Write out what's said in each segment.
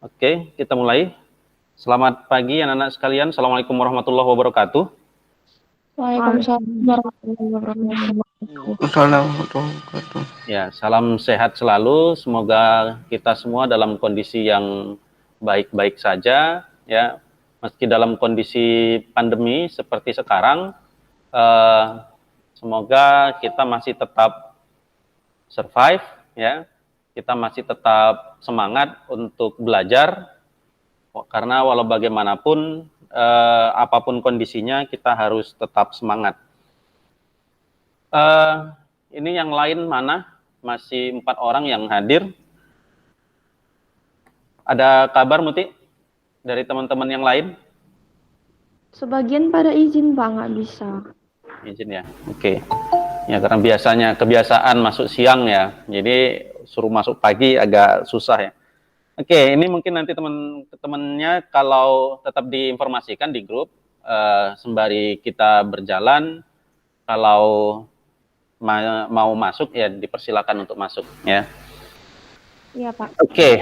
Oke, kita mulai. Selamat pagi anak-anak sekalian. Assalamualaikum warahmatullahi wabarakatuh. Waalaikumsalam warahmatullahi wabarakatuh. Assalamualaikum. Ya, salam sehat selalu. Semoga kita semua dalam kondisi yang baik-baik saja. Ya, meski dalam kondisi pandemi seperti sekarang, semoga kita masih tetap survive. Ya, kita masih tetap semangat untuk belajar. Karena walau bagaimanapun, apapun kondisinya, kita harus tetap semangat. Ini yang lain mana? Masih 4 orang yang hadir. Ada kabar, Muti? Dari teman-teman yang lain? Sebagian pada izin, Pak, nggak bisa. Izin ya? Oke. Ya, karena biasanya kebiasaan masuk siang ya. Jadi suruh masuk pagi agak susah ya. Oke, ini mungkin nanti teman-temannya kalau tetap diinformasikan di grup, sembari kita berjalan, kalau mau masuk ya dipersilakan untuk masuk ya. Iya, Pak. Oke.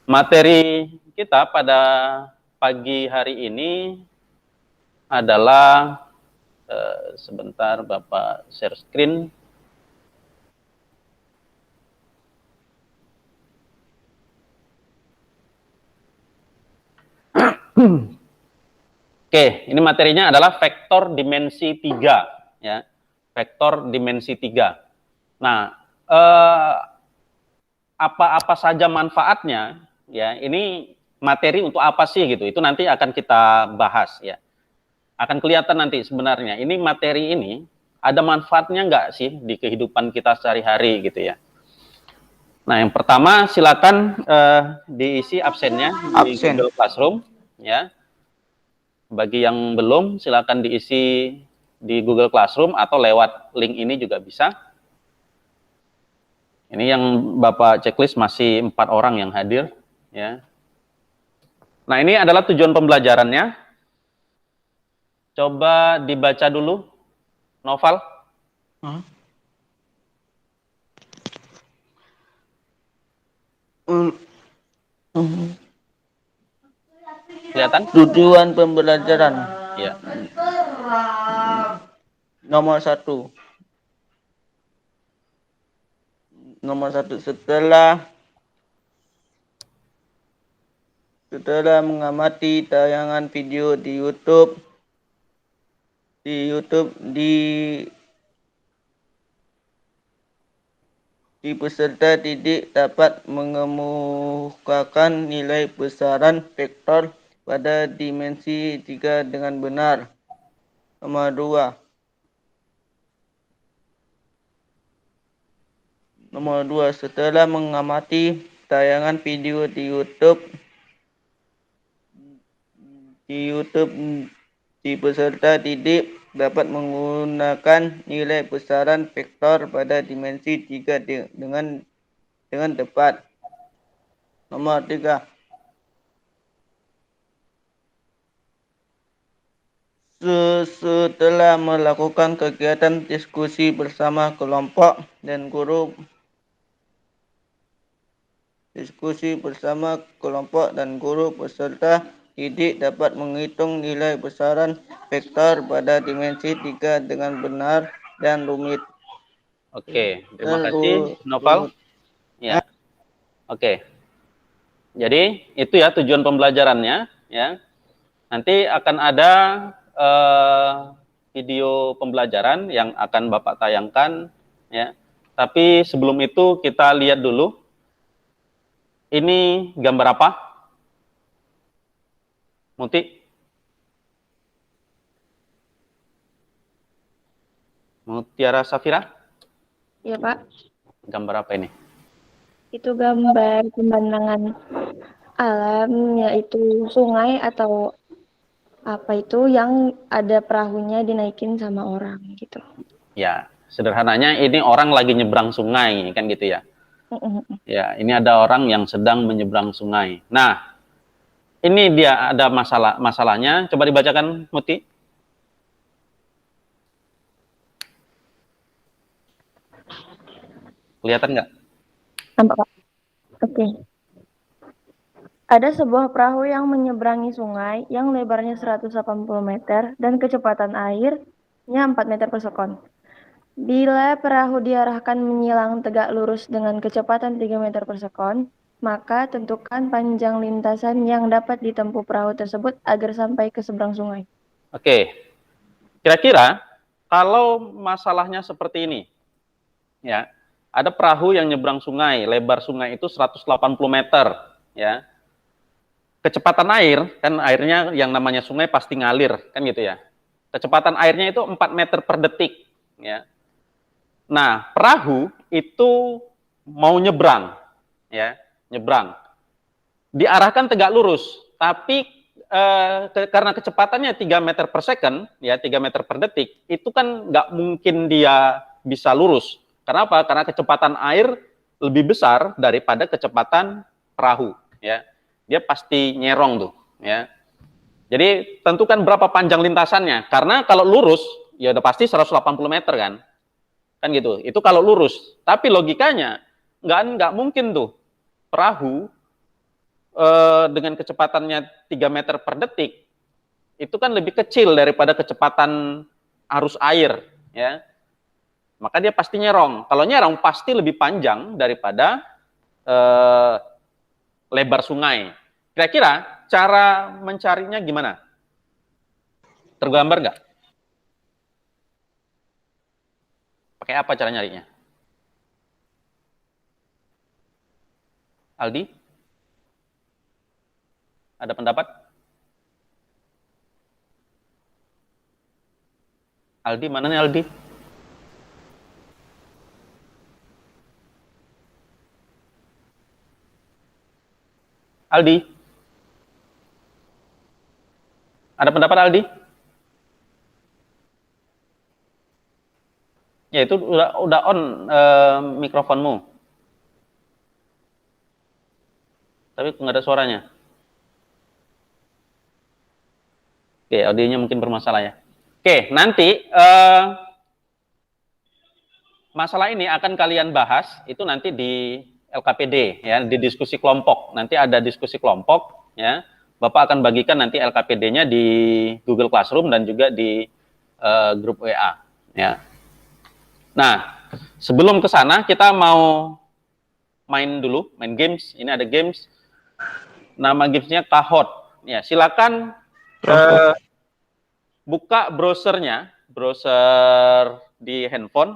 Materi kita pada pagi hari ini adalah sebentar Bapak share screen. Oke, ini materinya adalah vektor dimensi 3 ya. Vektor dimensi 3. Nah, apa saja manfaatnya ya? Ini materi untuk apa sih gitu? Itu nanti akan kita bahas ya. Akan kelihatan nanti sebenarnya ini materi ini ada manfaatnya nggak sih di kehidupan kita sehari-hari gitu ya. Nah, yang pertama silakan diisi absennya di Google Classroom ya. Bagi yang belum silakan diisi di Google Classroom atau lewat link ini juga bisa. Ini yang Bapak checklist masih 4 orang yang hadir ya. Nah, ini adalah tujuan pembelajarannya. Coba dibaca dulu, Noval. Kelihatan? Tujuan pembelajaran. Ya. Nomor satu. Setelah mengamati tayangan video di YouTube di peserta didik dapat mengemukakan nilai besaran vektor pada dimensi 3 dengan benar. Nomor 2, setelah mengamati tayangan video di YouTube di peserta didik dapat menggunakan nilai besaran vektor pada dimensi 3 dengan tepat. Nomor 3. Setelah melakukan kegiatan diskusi bersama kelompok dan guru peserta didik dapat menghitung nilai besaran vektor pada dimensi 3 dengan benar dan rumit. Oke, terima kasih Noval. Ya. Oke. Jadi itu ya tujuan pembelajarannya ya. Nanti akan ada video pembelajaran yang akan Bapak tayangkan ya. Tapi sebelum itu kita lihat dulu. Ini gambar apa? Muti? Mutiara Safira? Iya, Pak. Gambar apa ini? Itu gambar pemandangan alam, yaitu sungai atau apa itu yang ada perahunya dinaikin sama orang gitu. Ya, sederhananya ini orang lagi nyebrang sungai kan gitu ya. Ya, ini ada orang yang sedang menyeberang sungai. Nah, ini dia ada masalahnya. Coba dibacakan, Muti. Kelihatan nggak? Nampak, Pak? Oke. Ada sebuah perahu yang menyeberangi sungai yang lebarnya 180 meter dan kecepatan airnya 4 meter per sekon. Bila perahu diarahkan menyilang tegak lurus dengan kecepatan 3 meter per sekon, maka tentukan panjang lintasan yang dapat ditempuh perahu tersebut agar sampai ke seberang sungai. Oke, kira-kira kalau masalahnya seperti ini, ya, ada perahu yang nyebrang sungai, lebar sungai itu 180 meter, ya. Kecepatan air, kan airnya yang namanya sungai pasti ngalir, kan gitu ya. Kecepatan airnya itu 4 meter per detik, ya. Nah, perahu itu mau nyebrang, ya, nyebrang. Diarahkan tegak lurus, tapi karena kecepatannya 3 meter per second, ya 3 meter per detik, itu kan nggak mungkin dia bisa lurus. Kenapa? Karena kecepatan air lebih besar daripada kecepatan perahu, ya. Dia pasti nyerong tuh, ya. Jadi tentukan berapa panjang lintasannya, karena kalau lurus ya udah pasti 180 meter kan. Kan gitu. Itu kalau lurus. Tapi logikanya nggak mungkin tuh perahu dengan kecepatannya 3 meter per detik itu kan lebih kecil daripada kecepatan arus air, ya. Maka dia pasti nyerong. Kalau nyerong pasti lebih panjang daripada lebar sungai. Kira-kira cara mencarinya gimana? Tergambar nggak? Pakai apa cara nyarinya? Aldi? Ada pendapat? Aldi, mana nih Aldi? Aldi? Ada pendapat Aldi? Ya itu udah on mikrofonmu. Tapi nggak ada suaranya. Oke, audionya mungkin bermasalah ya. Oke, nanti masalah ini akan kalian bahas itu nanti di LKPD ya, di diskusi kelompok. Nanti ada diskusi kelompok ya. Bapak akan bagikan nanti LKPD-nya di Google Classroom dan juga di grup WA ya. Nah, sebelum ke sana kita mau main dulu, main games. Ini ada games. Nama gamesnya Kahoot. Ya, silakan buka browsernya, browser di handphone,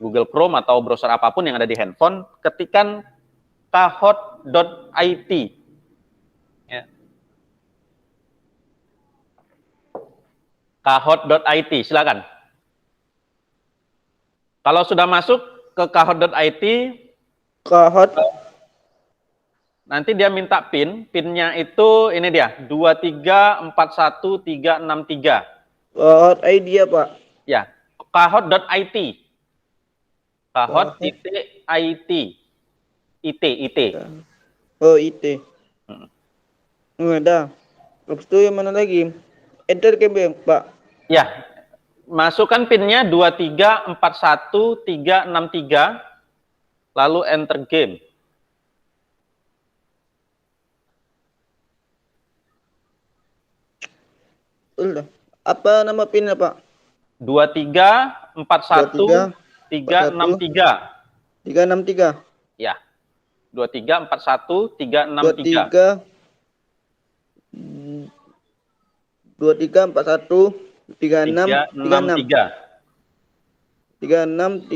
Google Chrome atau browser apapun yang ada di handphone, ketikan kahoot.it. Ya. Kahoot.it, silakan. Kalau sudah masuk ke kahoot.it, Kahoot. Nanti dia minta PIN-nya itu ini dia, 2341363. Kahoot ID ya, Pak? Ya, kahoot.it. Kahoot.it. IT. Oh, IT. Ada. Habis itu yang mana lagi? Enter ke Pak? Ya, masukkan PIN-nya 2341363, lalu enter game. Udah. Apa nama PIN-nya, Pak? 2341363. 363. Ya. 2341363.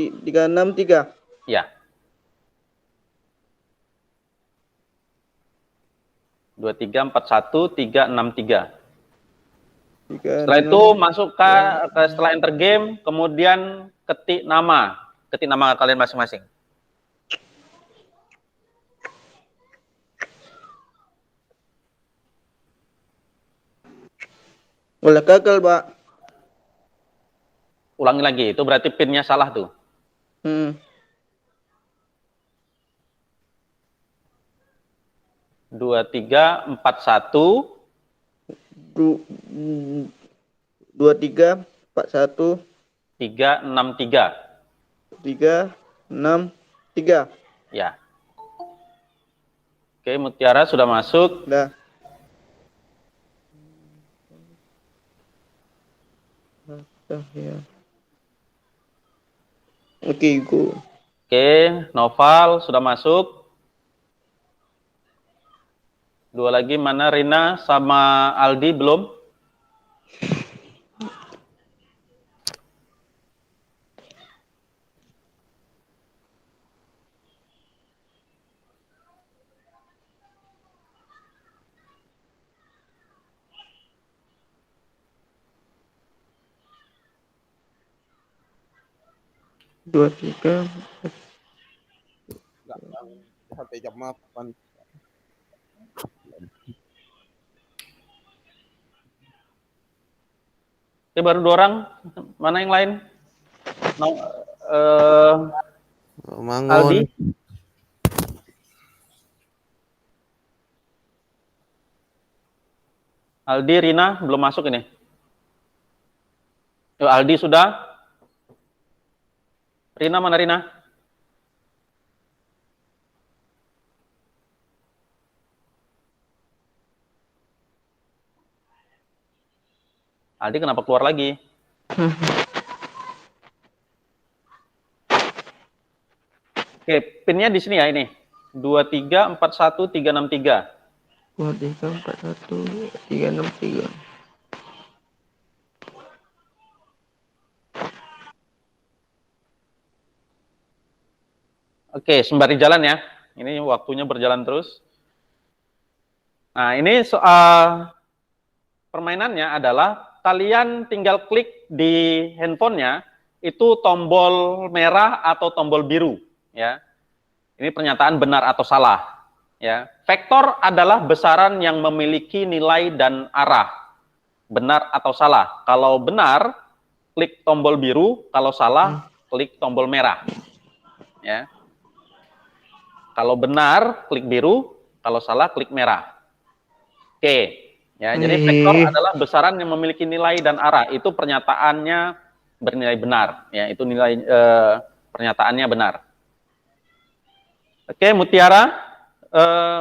363. Ya. 2341363. Setelah itu masuk ke setelah enter game, kemudian ketik nama kalian masing-masing. Boleh gagal, Pak. Ulangi lagi, itu berarti PIN-nya salah tuh. 2341 2341 363. 363. Ya. Oke, Mutiara sudah masuk. Dah. Ya. Oke, go. Oke, Noval sudah masuk. Dua lagi mana, Rina sama Aldi belum? Dua, tiga. Sampai jam 8. Oke, baru 2 orang. Mana yang lain? No, Mangun. Aldi. Aldi, Rina belum masuk ini. Yuk, Aldi sudah. Rina mana, Rina? Aldi kenapa keluar lagi? Oke, pinnya di sini ya ini. 2341363. 2341363. Oke, sembari jalan ya. Ini waktunya berjalan terus. Nah, ini soal permainannya adalah kalian tinggal klik di handphonenya itu tombol merah atau tombol biru, ya. Ini pernyataan benar atau salah, ya. Vektor adalah besaran yang memiliki nilai dan arah. Benar atau salah? Kalau benar, klik tombol biru, kalau salah, klik tombol merah. Ya. Kalau benar, klik biru, kalau salah, klik merah. Oke. Ya, jadi vektor adalah besaran yang memiliki nilai dan arah. Itu pernyataannya bernilai benar. Ya, itu nilai pernyataannya benar. Oke, Mutiara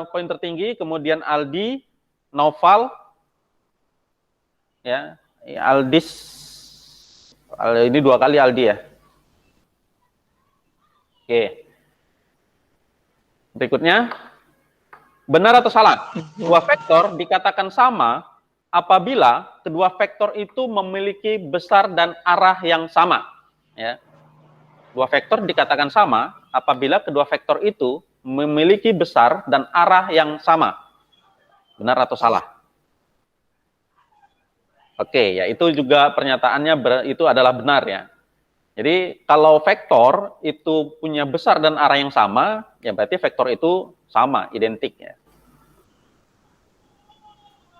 poin tertinggi, kemudian Aldi, Noval, ya, Aldis, ini 2 kali Aldi ya. Oke. Berikutnya, benar atau salah? Dua vektor dikatakan sama apabila kedua vektor itu memiliki besar dan arah yang sama. Ya. Dua vektor dikatakan sama apabila kedua vektor itu memiliki besar dan arah yang sama. Benar atau salah? Oke, ya itu juga pernyataannya itu adalah benar ya. Jadi kalau vektor itu punya besar dan arah yang sama, ya berarti vektor itu sama, identik ya.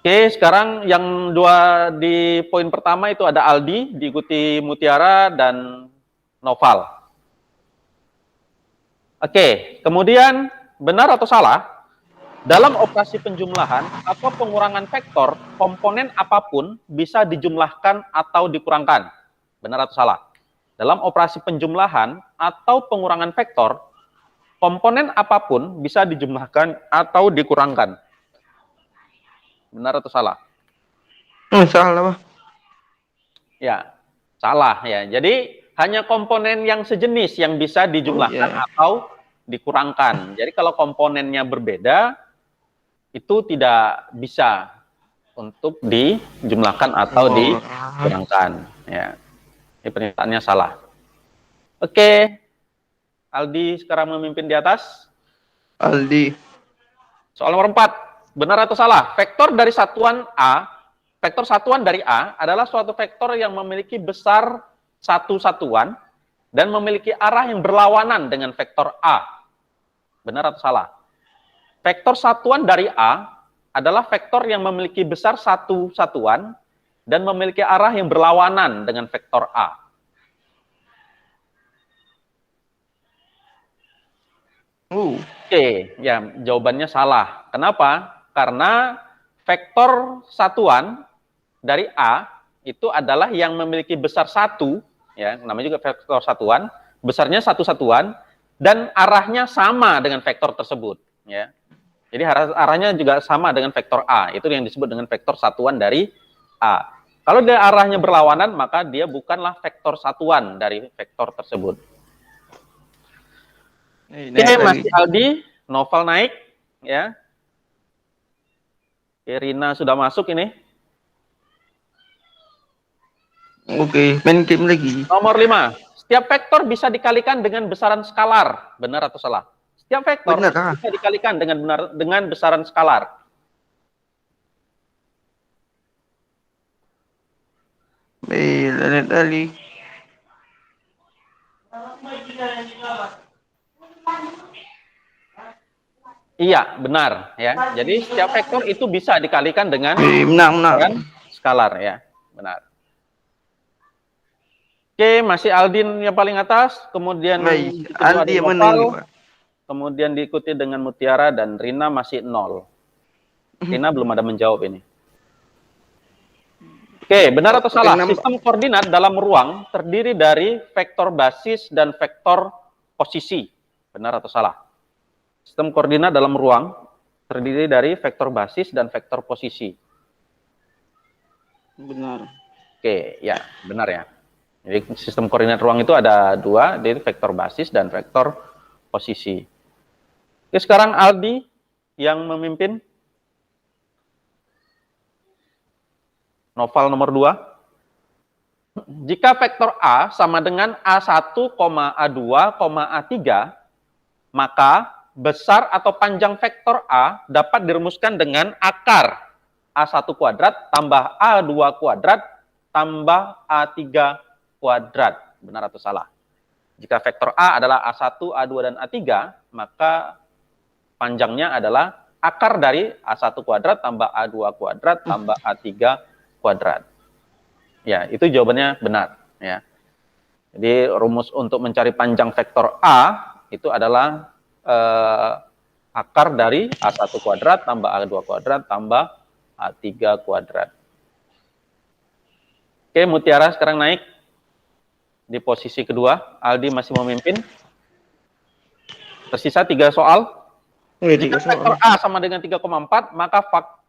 Oke, sekarang yang 2 di poin pertama itu ada Aldi, diikuti Mutiara dan Noval. Oke, kemudian benar atau salah? Dalam operasi penjumlahan atau pengurangan vektor, komponen apapun bisa dijumlahkan atau dikurangkan. Benar atau salah? Dalam operasi penjumlahan atau pengurangan vektor, komponen apapun bisa dijumlahkan atau dikurangkan. Benar atau salah? Salah, Pak. Ya, salah ya. Jadi hanya komponen yang sejenis yang bisa dijumlahkan atau dikurangkan. Jadi kalau komponennya berbeda, itu tidak bisa untuk dijumlahkan atau dikurangkan. Ya. Ini pernyataannya salah. Oke. Aldi sekarang memimpin di atas. Aldi. Soal nomor 4. Benar atau salah? Vektor dari satuan A, vektor satuan dari A adalah suatu vektor yang memiliki besar satu satuan dan memiliki arah yang berlawanan dengan vektor A. Benar atau salah? Vektor satuan dari A adalah vektor yang memiliki besar satu satuan dan memiliki arah yang berlawanan dengan vektor A. Oke, ya jawabannya salah. Kenapa? Karena vektor satuan dari A itu adalah yang memiliki besar satu, ya namanya juga vektor satuan, besarnya satu satuan dan arahnya sama dengan vektor tersebut. Ya, Jadi arahnya juga sama dengan vektor A. Itu yang disebut dengan vektor satuan dari A. Kalau dia arahnya berlawanan, maka dia bukanlah vektor satuan dari vektor tersebut. Oke, masih Aldi, Novel naik, ya. Oke, Rina sudah masuk ini. Oke, main game lagi. Nomor 5. Setiap vektor bisa dikalikan dengan besaran skalar. Benar atau salah? Setiap vektor Benar, bisa dikalikan dengan besaran skalar. Lain tali. Iya, benar ya. Jadi setiap vektor itu bisa dikalikan dengan Menang. besaran skalar ya. Benar. Oke, masih Aldin yang paling atas, kemudian kedua Aldi ada yang Noval, menang. kemudian diikuti dengan Mutiara dan Rina masih 0. Rina belum ada menjawab ini. Oke, benar atau salah? Sistem koordinat dalam ruang terdiri dari vektor basis dan vektor posisi. Benar atau salah? Sistem koordinat dalam ruang terdiri dari vektor basis dan vektor posisi. Benar. Oke, ya, benar ya. Jadi sistem koordinat ruang itu ada dua, yaitu vektor basis dan vektor posisi. Oke, sekarang Aldi yang memimpin. Novel nomor 2. Jika vektor A sama dengan A1, A2, A3, maka besar atau panjang vektor A dapat dirumuskan dengan akar A1 kuadrat tambah A2 kuadrat tambah A3 kuadrat. Benar atau salah? Jika vektor A adalah A1, A2, dan A3, maka panjangnya adalah akar dari A1 kuadrat tambah A2 kuadrat tambah A3 kuadrat. Ya, itu jawabannya benar. Ya. Jadi rumus untuk mencari panjang vektor A itu adalah akar dari A1 kuadrat tambah A2 kuadrat tambah A3 kuadrat. Oke, Mutiara sekarang naik di posisi kedua. Aldi masih memimpin. Tersisa 3 soal. Jika vektor A sama dengan 3,4, maka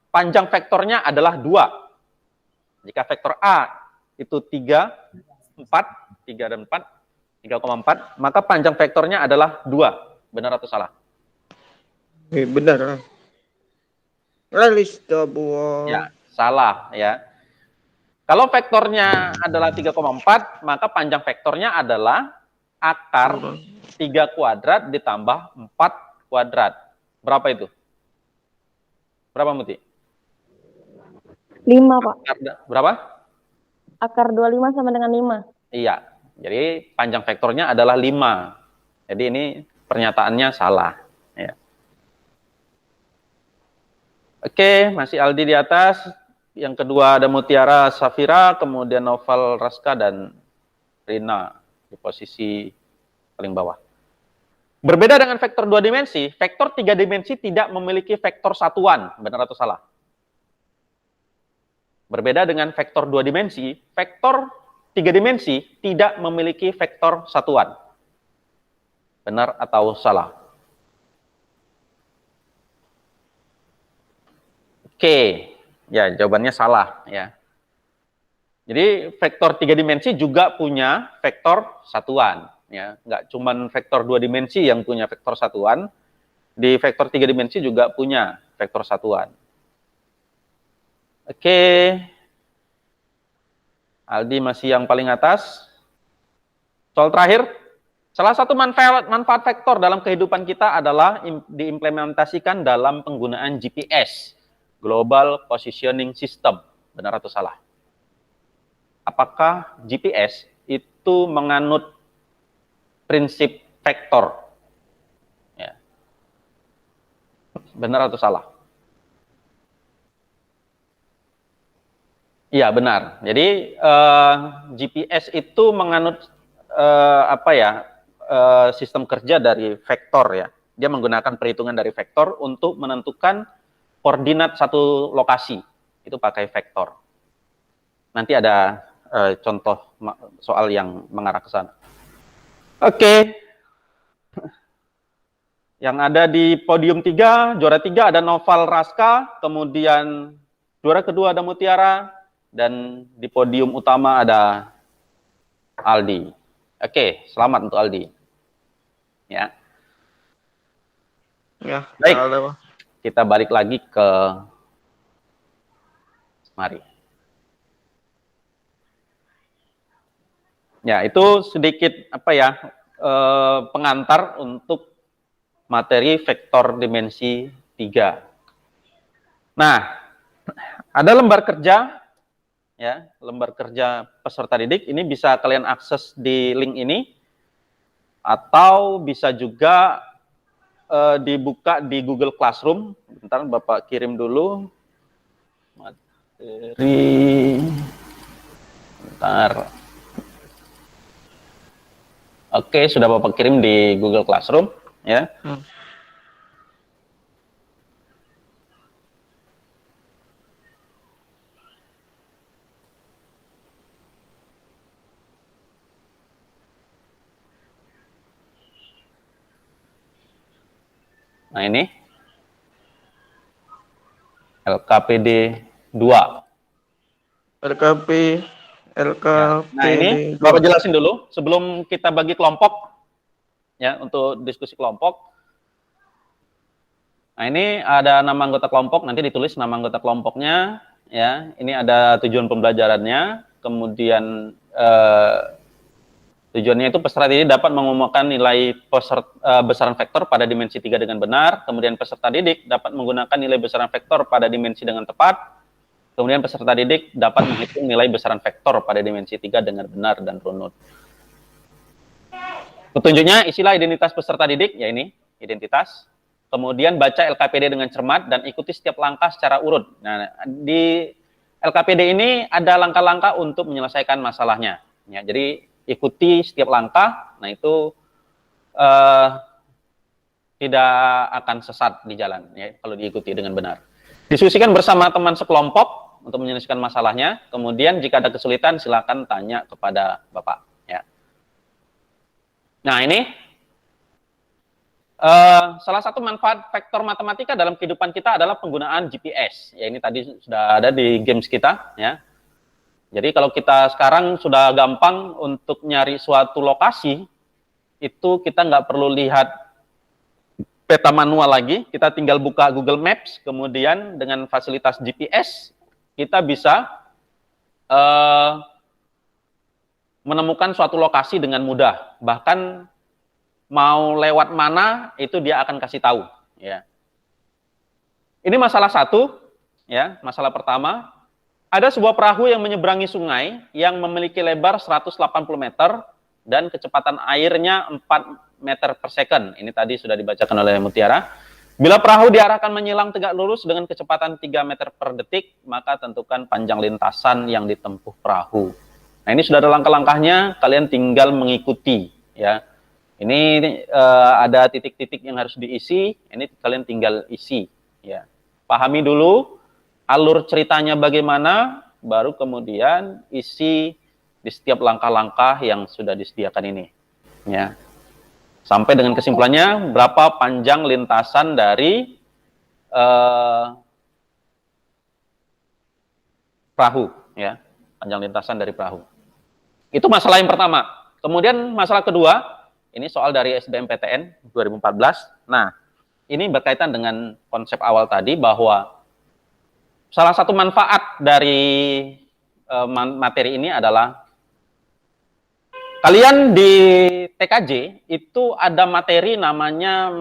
panjang vektornya adalah 2. Jika vektor A itu 3, 3 dan 4, 3,4, maka panjang vektornya adalah 2. Benar atau salah? Benar. Ya, salah ya. Kalau vektornya adalah 3,4, maka panjang vektornya adalah akar 3 kuadrat ditambah 4 kuadrat. Berapa itu? Berapa, Muti? 5, Pak. Berapa? Akar 25 sama dengan 5. Iya. Jadi panjang vektornya adalah 5. Jadi ini pernyataannya salah. Ya. Oke, masih Aldi di atas. Yang kedua ada Mutiara Safira, kemudian Novel Raska, dan Rina di posisi paling bawah. Berbeda dengan vektor 2 dimensi, vektor 3 dimensi tidak memiliki vektor satuan. Benar atau salah? Berbeda dengan vektor 2 dimensi, vektor 3 dimensi tidak memiliki vektor satuan. Benar atau salah? Oke, ya jawabannya salah ya. Jadi vektor 3 dimensi juga punya vektor satuan ya. Nggak cuma vektor 2 dimensi yang punya vektor satuan, di vektor 3 dimensi juga punya vektor satuan. Oke. Aldi masih yang paling atas. Soal terakhir, salah satu manfaat vektor dalam kehidupan kita adalah diimplementasikan dalam penggunaan GPS, Global Positioning System. Benar atau salah? Apakah GPS itu menganut prinsip vektor? Ya. Benar atau salah? Iya, benar. Jadi GPS itu menganut sistem kerja dari vektor ya. Dia menggunakan perhitungan dari vektor untuk menentukan koordinat satu lokasi. Itu pakai vektor. Nanti ada contoh soal yang mengarah ke sana. Oke. Yang ada di podium 3, juara 3 ada Noval Raska, kemudian juara kedua ada Mutiara, dan di podium utama ada Aldi. Oke, selamat untuk Aldi. Ya. Ya, Baik. ada, Pak. Kita balik lagi ke mari. Ya, itu sedikit pengantar untuk materi vektor dimensi 3. Nah, ada lembar kerja, ya, lembar kerja peserta didik. Ini bisa kalian akses di link ini, atau bisa juga dibuka di Google Classroom. Bentar, Bapak kirim dulu materi. Bentar. Oke, sudah Bapak kirim di Google Classroom, ya. Nah, ini LKPD 2. LKPD. Nah, ini Bapak jelasin dulu sebelum kita bagi kelompok, ya, untuk diskusi kelompok. Nah, ini ada nama anggota kelompok, nanti ditulis nama anggota kelompoknya, ya. Ini ada tujuan pembelajarannya, kemudian tujuannya itu peserta didik dapat mengumumkan nilai besaran vektor pada dimensi 3 dengan benar, kemudian peserta didik dapat menggunakan nilai besaran vektor pada dimensi dengan tepat. Kemudian peserta didik dapat menghitung nilai besaran vektor pada dimensi 3 dengan benar dan runut. Petunjuknya, isilah identitas peserta didik, ya ini, identitas. Kemudian baca LKPD dengan cermat dan ikuti setiap langkah secara urut. Nah, di LKPD ini ada langkah-langkah untuk menyelesaikan masalahnya. Ya, jadi ikuti setiap langkah, nah itu tidak akan sesat di jalan, ya, kalau diikuti dengan benar. Diskusikan bersama teman sekelompok untuk menyelesaikan masalahnya. Kemudian jika ada kesulitan silakan tanya kepada Bapak. Ya. Nah, ini salah satu manfaat vektor matematika dalam kehidupan kita adalah penggunaan GPS. Ya, ini tadi sudah ada di games kita. Ya. Jadi kalau kita sekarang sudah gampang untuk nyari suatu lokasi, itu kita nggak perlu lihat peta manual lagi, kita tinggal buka Google Maps, kemudian dengan fasilitas GPS, kita bisa menemukan suatu lokasi dengan mudah. Bahkan mau lewat mana, itu dia akan kasih tahu. Ya. Ini masalah satu, ya, masalah pertama. Ada sebuah perahu yang menyeberangi sungai yang memiliki lebar 180 meter dan kecepatan airnya 4 meter per second. Ini tadi sudah dibacakan oleh Mutiara. Bila perahu diarahkan menyilang tegak lurus dengan kecepatan 3 meter per detik, maka tentukan panjang lintasan yang ditempuh perahu. Nah, ini sudah ada langkah-langkahnya, kalian tinggal mengikuti. Ya. Ini ada titik-titik yang harus diisi, ini kalian tinggal isi. Ya. Pahami dulu alur ceritanya bagaimana, baru kemudian isi di setiap langkah-langkah yang sudah disediakan ini. Ya. Sampai dengan kesimpulannya, berapa panjang lintasan dari perahu. Ya. Panjang lintasan dari perahu. Itu masalah yang pertama. Kemudian masalah kedua, ini soal dari SBMPTN 2014. Nah, ini berkaitan dengan konsep awal tadi bahwa salah satu manfaat dari materi ini adalah kalian di TKJ itu ada materi namanya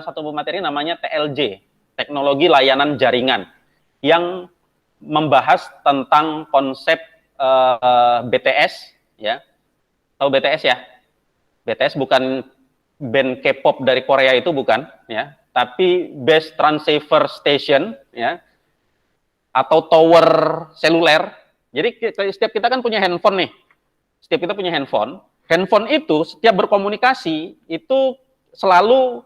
satu materi namanya TLJ, Teknologi Layanan Jaringan, yang membahas tentang konsep BTS, ya. Tahu BTS ya? BTS bukan band K-pop dari Korea itu, bukan, ya, tapi Base Transceiver Station, ya, atau tower seluler. Jadi setiap kita kan punya handphone nih. Setiap kita punya handphone. Handphone itu setiap berkomunikasi itu selalu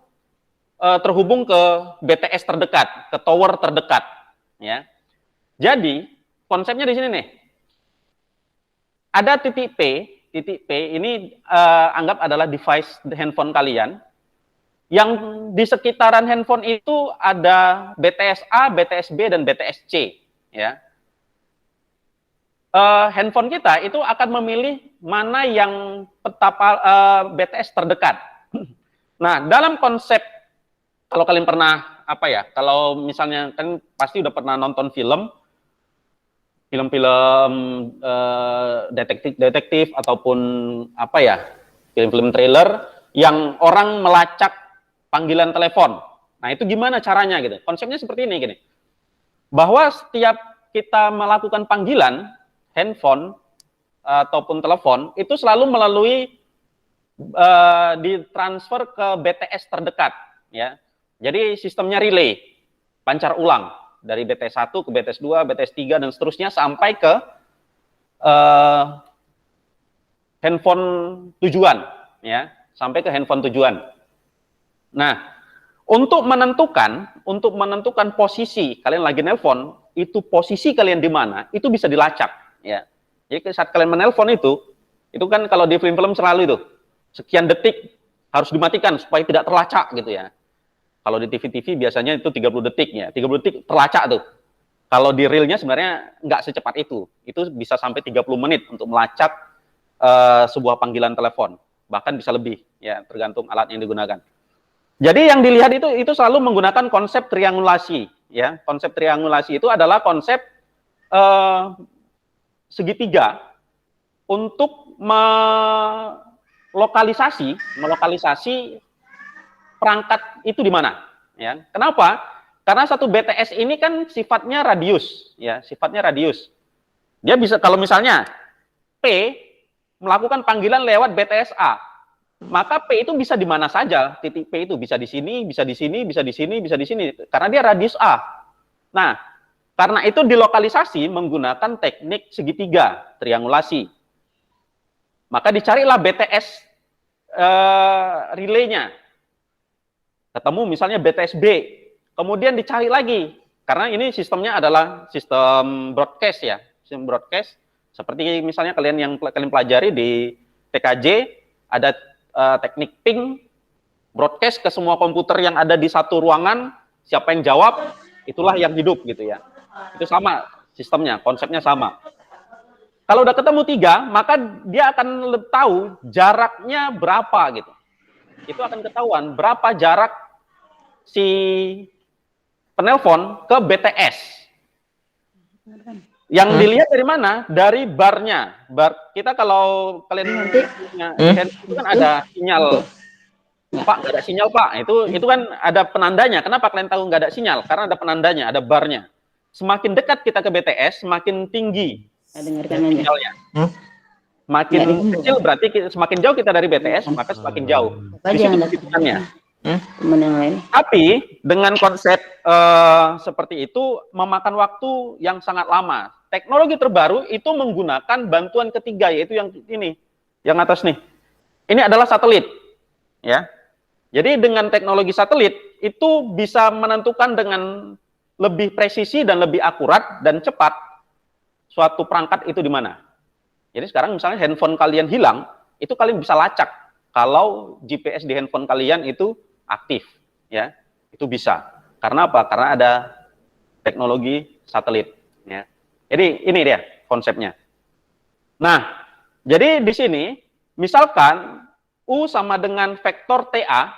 terhubung ke BTS terdekat, ke tower terdekat. Ya. Jadi konsepnya di sini nih. Ada titik P ini anggap adalah device handphone kalian. Yang di sekitaran handphone itu ada BTS-A, BTS-B, dan BTS-C. Ya. Handphone kita itu akan memilih mana yang peta BTS terdekat. Nah, dalam konsep, kalau kalian pernah, apa ya, kalau misalnya, kan pasti udah pernah nonton film-film detektif ataupun apa ya, film-film trailer yang orang melacak panggilan telepon. Nah, itu gimana caranya gitu? Konsepnya seperti ini gini. Bahwa setiap kita melakukan panggilan handphone ataupun telepon itu selalu melalui ditransfer ke BTS terdekat, ya. Jadi sistemnya relay, pancar ulang dari BTS 1 ke BTS 2, BTS 3 dan seterusnya sampai ke handphone tujuan, ya, sampai ke handphone tujuan. Nah, untuk menentukan posisi kalian lagi nelpon, itu posisi kalian di mana, itu bisa dilacak, ya. Jadi saat kalian menelpon itu kan kalau di film-film selalu itu sekian detik harus dimatikan supaya tidak terlacak gitu ya. Kalau di TV-TV biasanya itu 30 detik ya, 30 detik terlacak tuh. Kalau di realnya sebenarnya nggak secepat itu bisa sampai 30 menit untuk melacak sebuah panggilan telepon, bahkan bisa lebih ya, tergantung alat yang digunakan. Jadi yang dilihat itu selalu menggunakan konsep triangulasi ya. Konsep triangulasi itu adalah konsep segitiga untuk melokalisasi perangkat itu di mana ya. Kenapa? Karena satu BTS ini kan sifatnya radius ya, dia bisa, kalau misalnya P melakukan panggilan lewat BTS A, maka P itu bisa di mana saja. Titik P itu bisa di sini, bisa di sini, bisa di sini, bisa di sini, karena dia radius A. Nah, karena itu dilokalisasi menggunakan teknik segitiga triangulasi. Maka dicarilah BTS relaynya. Ketemu misalnya BTS B, kemudian dicari lagi. Karena ini sistemnya adalah sistem broadcast ya, sistem broadcast. Seperti misalnya kalian pelajari di TKJ, ada teknik ping, broadcast ke semua komputer yang ada di satu ruangan, siapa yang jawab, itulah yang hidup gitu ya. Itu sama sistemnya, konsepnya sama. Kalau udah ketemu 3, maka dia akan tahu jaraknya berapa gitu. Itu akan ketahuan berapa jarak si penelpon ke BTS. Yang dilihat dari mana? Dari barnya. Kita kalau kalian punya handphone itu kan ada sinyal. Pak, nggak ada sinyal Pak. Itu kan ada penandanya. Kenapa kalian tahu nggak ada sinyal? Karena ada penandanya, ada barnya. Semakin dekat kita ke BTS, semakin tinggi sinyalnya. Makin kecil berarti semakin jauh kita dari BTS, maka semakin jauh. Di situ kesimpulannya. Tapi dengan konsep seperti itu memakan waktu yang sangat lama. Teknologi terbaru itu menggunakan bantuan ketiga, yaitu yang ini, yang atas nih. Ini adalah satelit, ya. Jadi dengan teknologi satelit itu bisa menentukan dengan lebih presisi dan lebih akurat dan cepat suatu perangkat itu di mana. Jadi sekarang misalnya handphone kalian hilang, itu kalian bisa lacak kalau GPS di handphone kalian itu aktif, ya. Itu bisa. Karena apa? Karena ada teknologi satelit, ya. Jadi ini dia konsepnya. Nah, jadi di sini misalkan U sama dengan vektor TA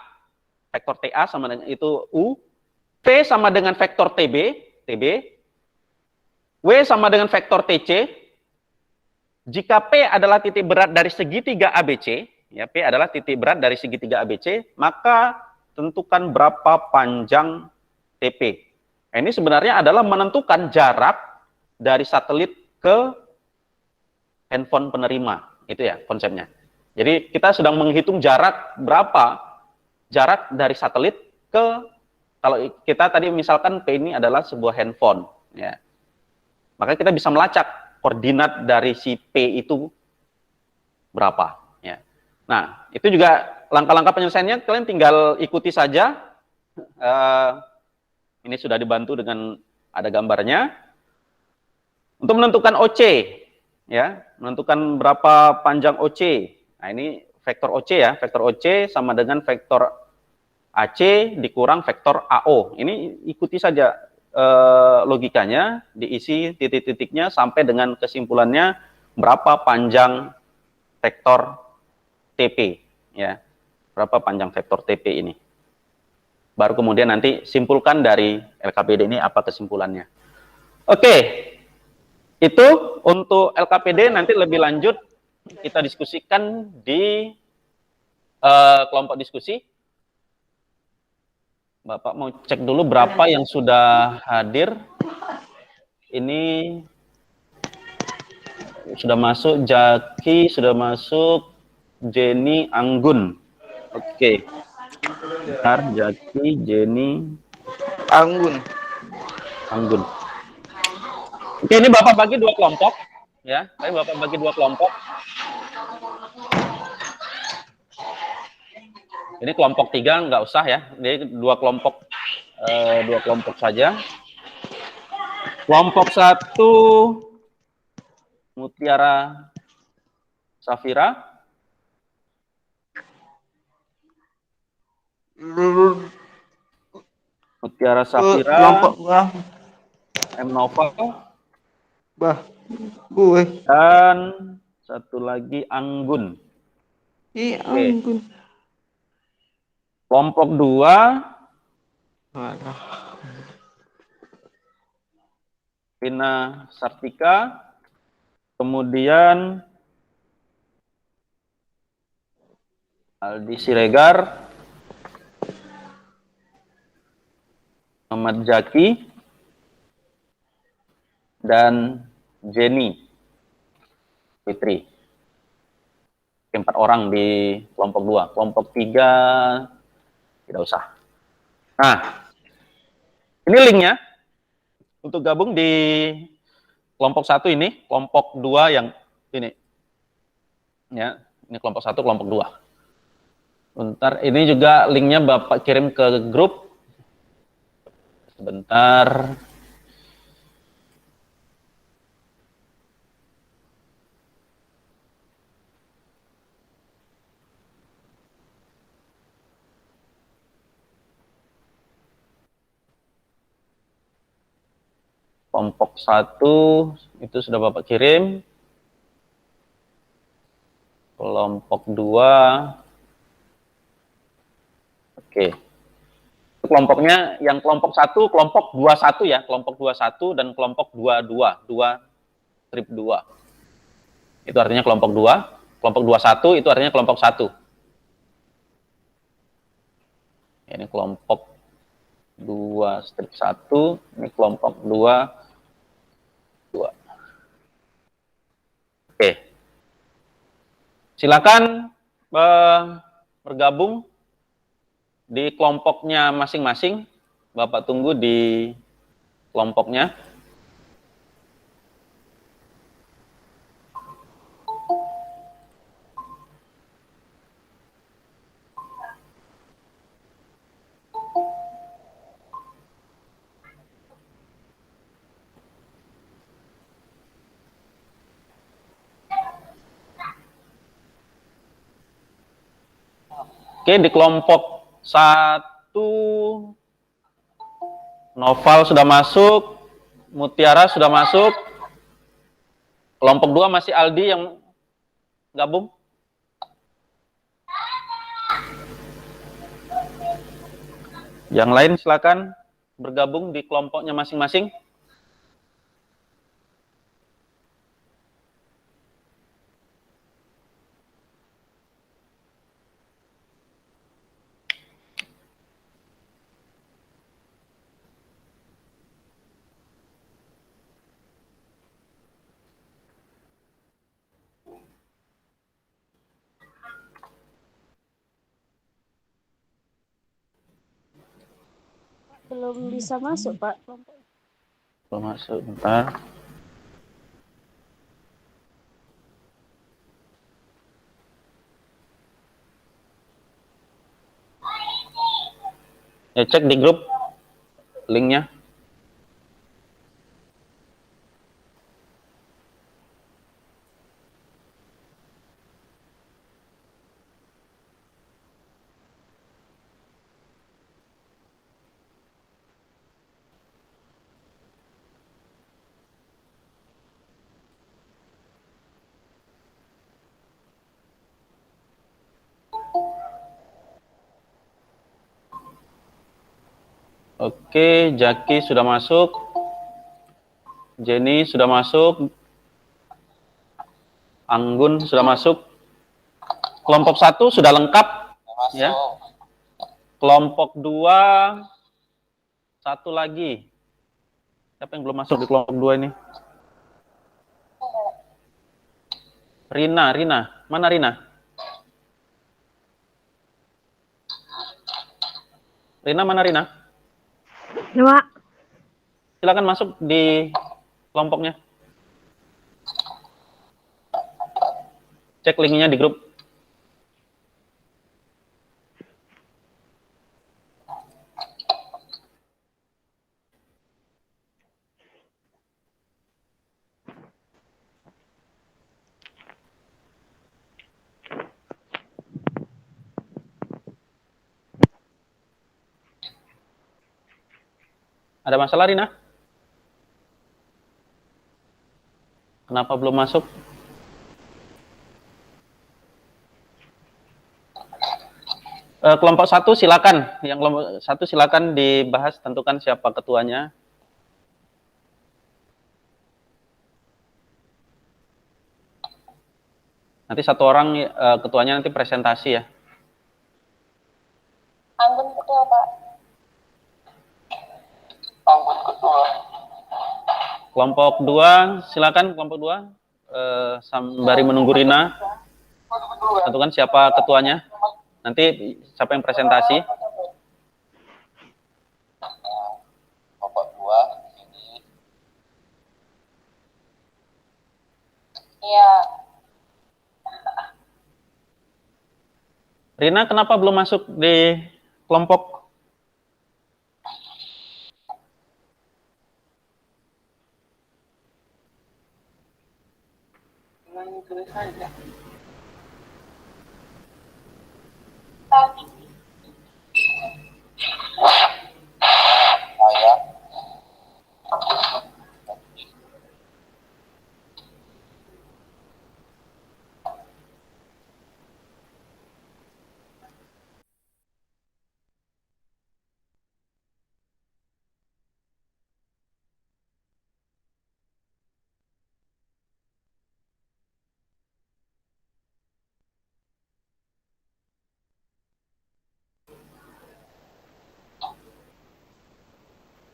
sama dengan itu U, V sama dengan vektor TB, W sama dengan vektor TC. Jika P adalah titik berat dari segitiga ABC, ya, P adalah titik berat dari segitiga ABC, maka tentukan berapa panjang TP. Ini sebenarnya adalah menentukan jarak dari satelit ke handphone penerima. Itu ya konsepnya. Jadi kita sedang menghitung jarak, berapa jarak dari satelit ke, kalau kita tadi misalkan P ini adalah sebuah handphone, ya. Maka kita bisa melacak koordinat dari si P itu berapa, ya. Nah, itu juga langkah-langkah penyelesaiannya kalian tinggal ikuti saja. Ini sudah dibantu dengan ada gambarnya. Untuk menentukan OC, ya, menentukan berapa panjang OC. Nah, ini vektor OC ya, vektor OC sama dengan vektor AC dikurang vektor AO. Ini ikuti saja logikanya, diisi titik-titiknya sampai dengan kesimpulannya berapa panjang vektor TP, ya. Berapa panjang vektor TP ini. Baru kemudian nanti simpulkan dari LKPD ini apa kesimpulannya. Oke, itu untuk LKPD nanti lebih lanjut kita diskusikan di kelompok diskusi. Bapak mau cek dulu berapa yang sudah hadir. Ini sudah masuk Jaki, sudah masuk Jenny Anggun. Oke. Bentar, Jaki, Jenny Anggun. Anggun. Oke, ini Bapak bagi dua kelompok, ya. Saya Bapak bagi dua kelompok. Ini kelompok 3 nggak usah ya. Ini dua kelompok saja. Kelompok 1 Mutiara Safira. Mutiara Safira. Kelompok gua. M Novel. Bah, gue. Dan satu lagi Anggun. Anggun. Kelompok 2 Walah. Rina Sartika. Kemudian Aldi Siregar, Muhammad Jaki, dan Jenny Fitri. 4 orang di kelompok 2. Kelompok 3 tidak usah. Nah, ini linknya untuk gabung di kelompok 1 ini, kelompok 2 yang ini. Ya, ini kelompok 1, kelompok 2. Bentar, ini juga linknya Bapak kirim ke grup. Sebentar. Kelompok 1 itu sudah Bapak kirim. Kelompok 2. Oke. Kelompoknya yang kelompok 1, kelompok 21 ya, kelompok 21 dan kelompok 22, 2 itu artinya kelompok 2, kelompok 21 itu artinya kelompok 1. Ini kelompok 2-1, ini kelompok 2. Oke. Silakan bergabung di kelompoknya masing-masing. Bapak tunggu di kelompoknya. Oke, di kelompok 1 Noval sudah masuk, Mutiara sudah masuk. Kelompok 2 masih Aldi yang gabung. Yang lain silakan bergabung di kelompoknya masing-masing. Belum bisa masuk, Pak. Belum masuk, bentar. Ya, cek di grup linknya. Oke, Jaki sudah masuk. Jenny sudah masuk. Anggun sudah masuk. Kelompok 1 sudah lengkap. Ya. Kelompok 2, satu lagi. Siapa yang belum masuk di kelompok 2 ini? Rina. Mana Rina? Rina mana Rina? Ya, Pak. Silakan masuk di kelompoknya. Cek linknya di grup. Ada masalah Rina? Kenapa belum masuk? Kelompok 1 silakan. Yang kelompok 1 silakan dibahas, tentukan siapa ketuanya. Nanti satu orang ketuanya nanti presentasi ya. Anggun ketua, Pak. Anggun ketua. Kelompok 2 silakan kelompok 2. Sembari menunggu Rina, tentukan siapa ketuanya. Nanti siapa yang presentasi. Kelompok 2 ini. Iya. Rina kenapa belum masuk di kelompok? Tulis saja. Tadi.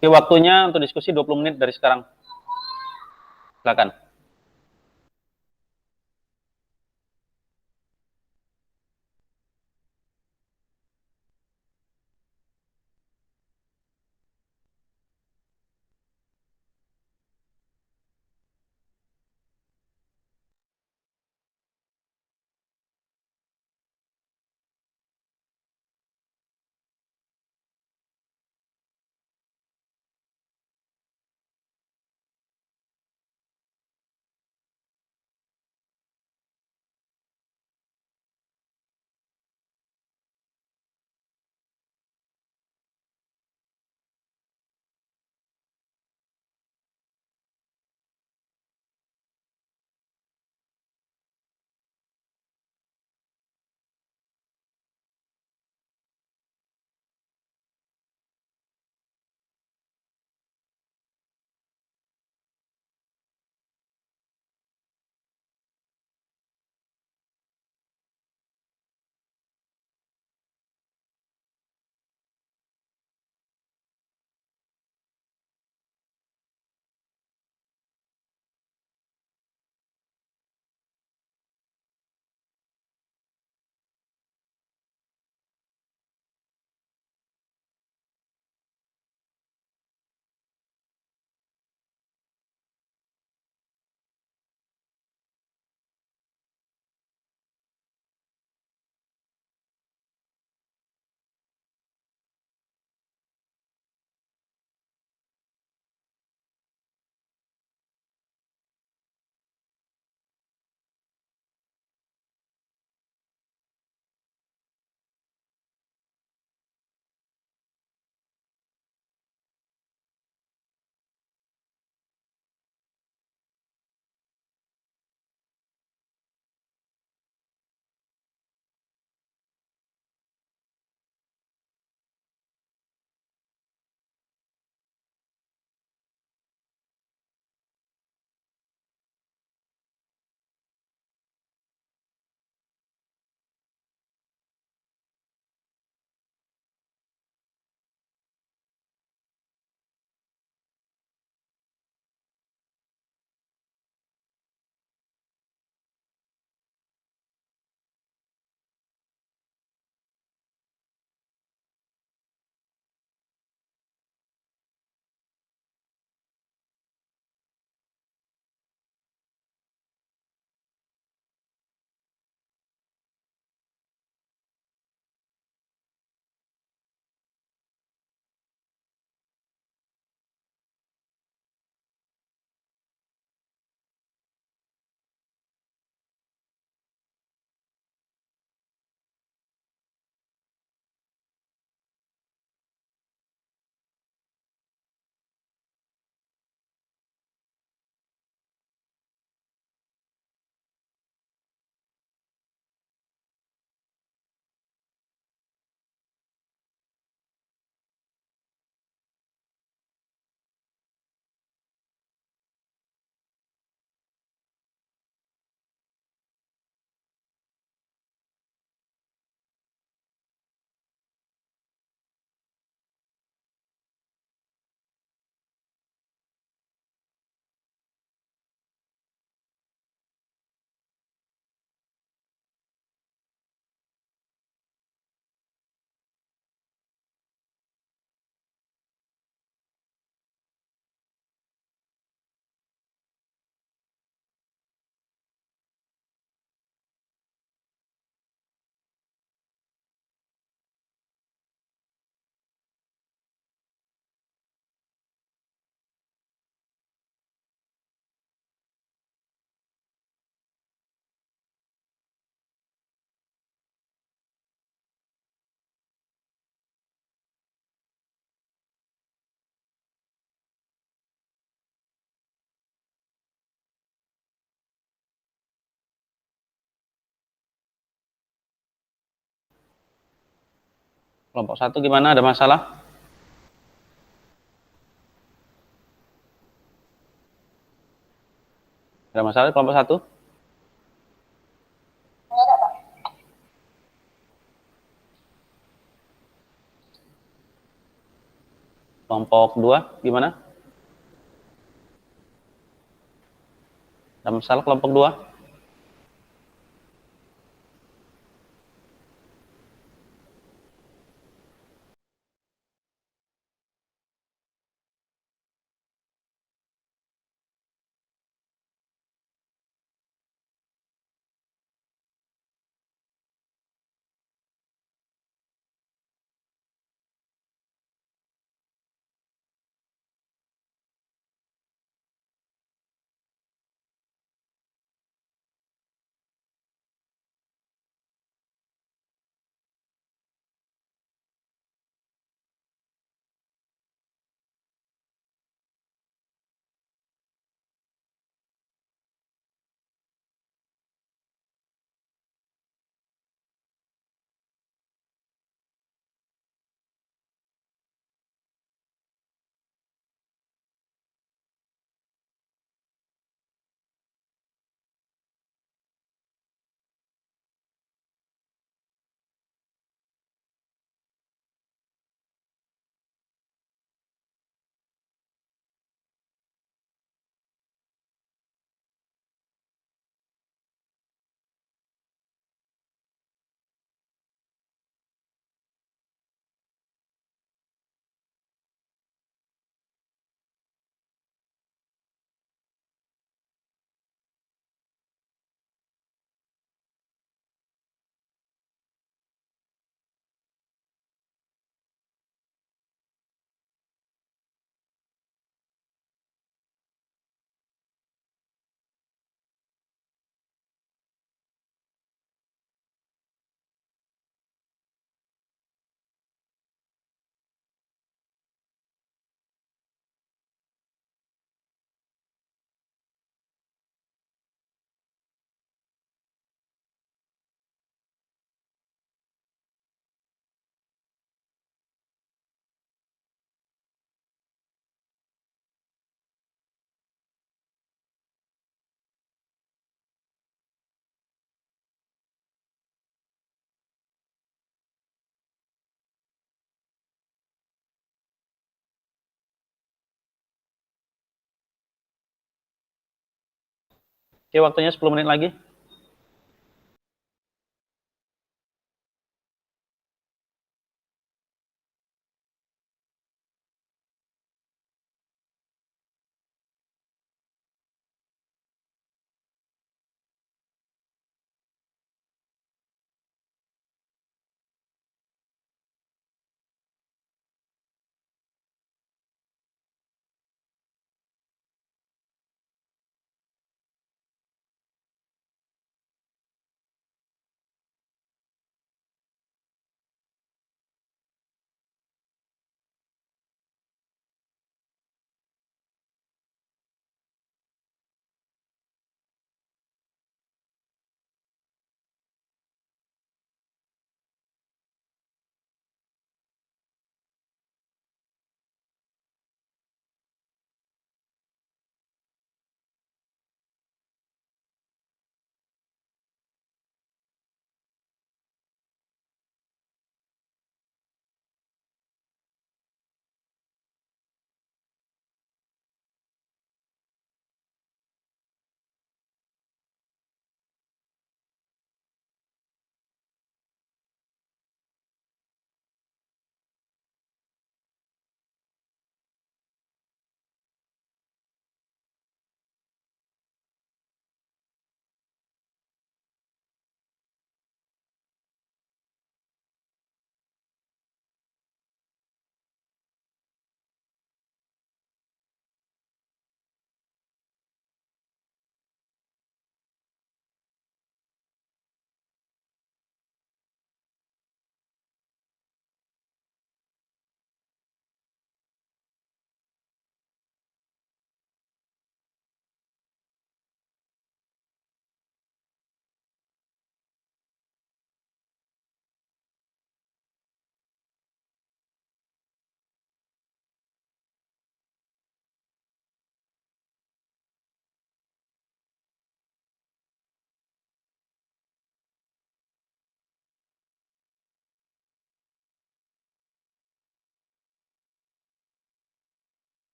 Oke, waktunya untuk diskusi 20 menit dari sekarang. Silakan. Kelompok 1 gimana? Ada masalah? Ada masalah di kelompok 1? Tidak, Pak. Kelompok 2 gimana? Ada masalah kelompok 2? Oke, waktunya 10 menit lagi.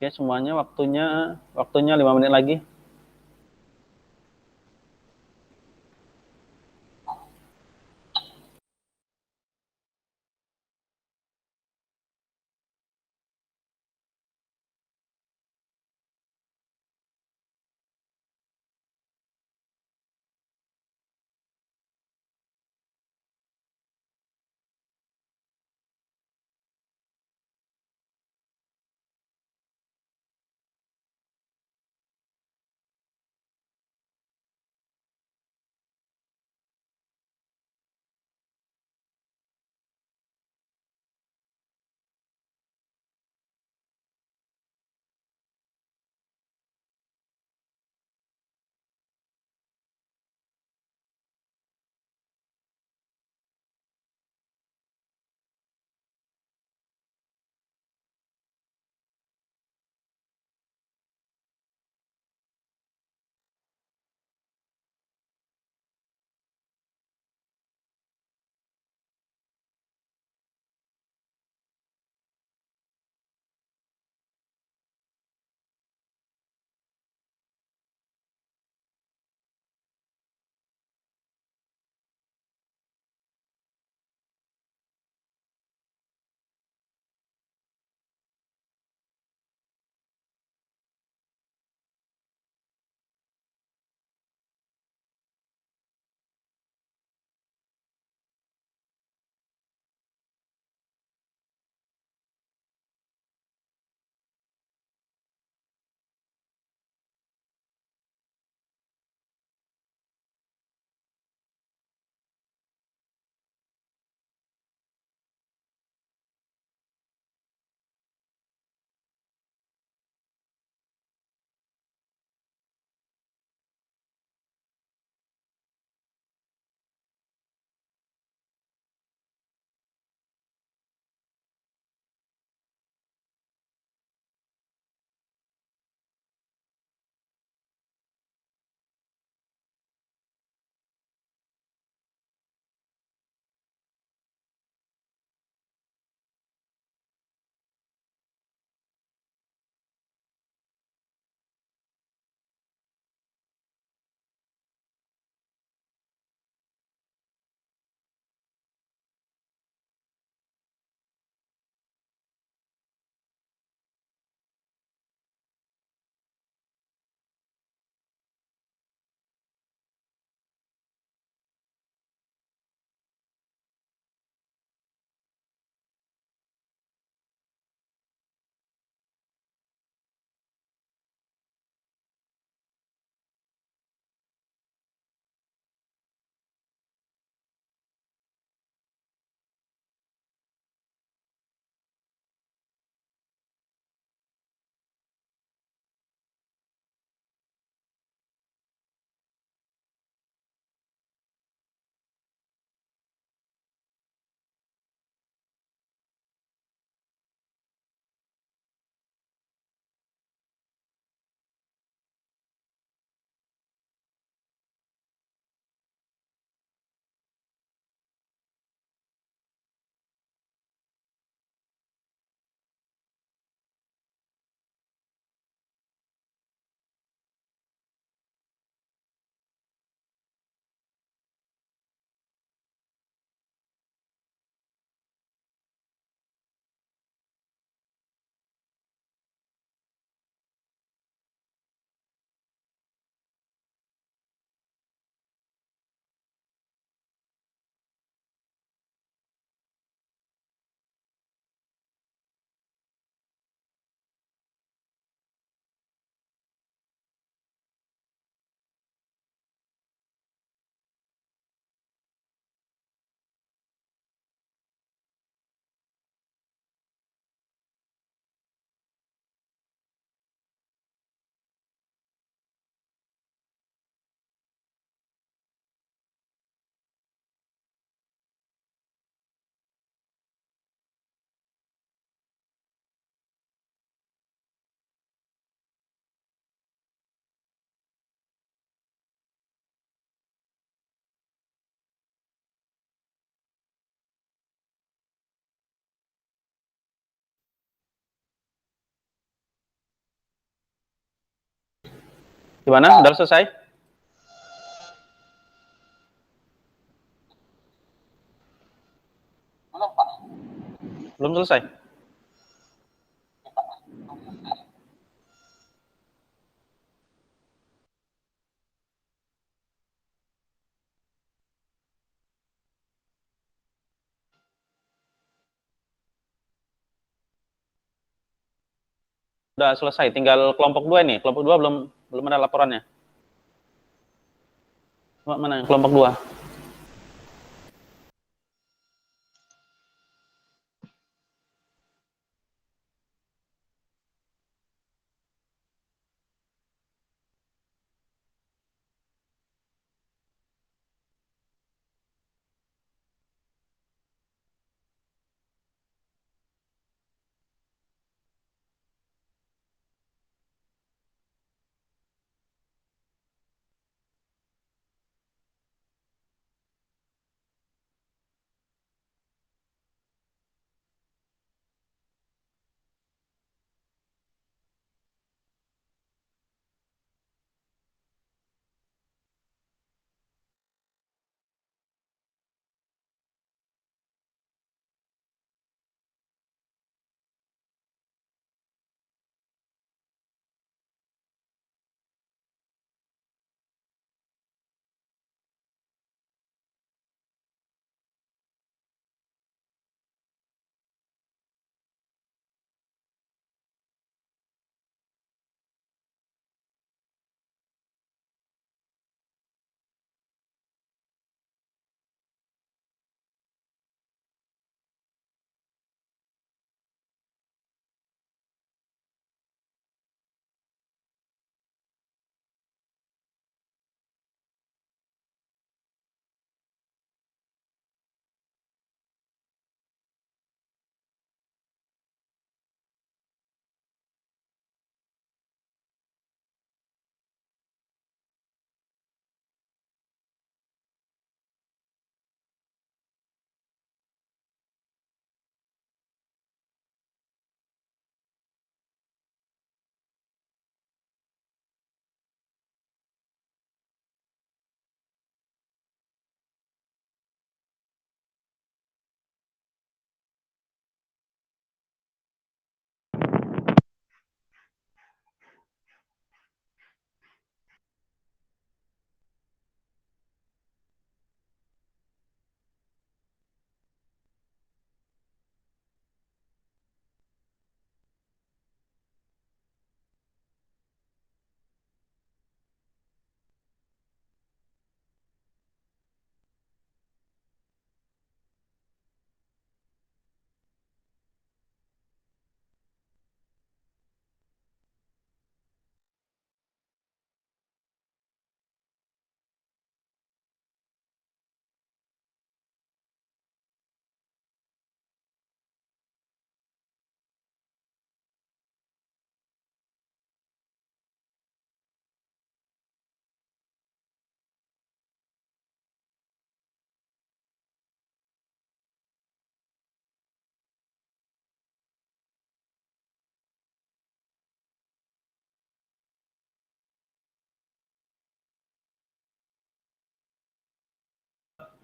Oke, semuanya waktunya 5 menit lagi. Gimana? Udah selesai? Belum, Pak. Belum selesai? Udah selesai, tinggal kelompok 2 nih. Kelompok 2 belum ada laporannya. Mana yang kelompok 2?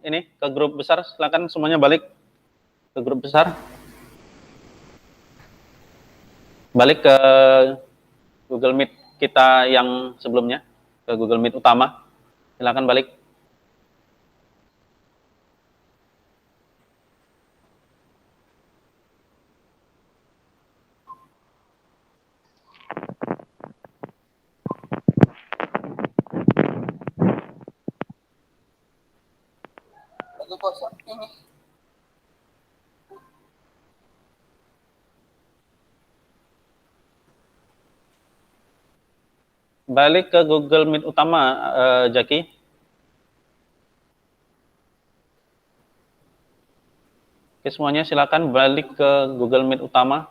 Ini ke grup besar, silakan semuanya balik ke grup besar. Balik ke Google Meet kita yang sebelumnya, ke Google Meet utama. Silakan balik. Lagi bosan ini. Balik ke Google Meet utama, Jaki. Oke, semuanya silakan balik ke Google Meet utama.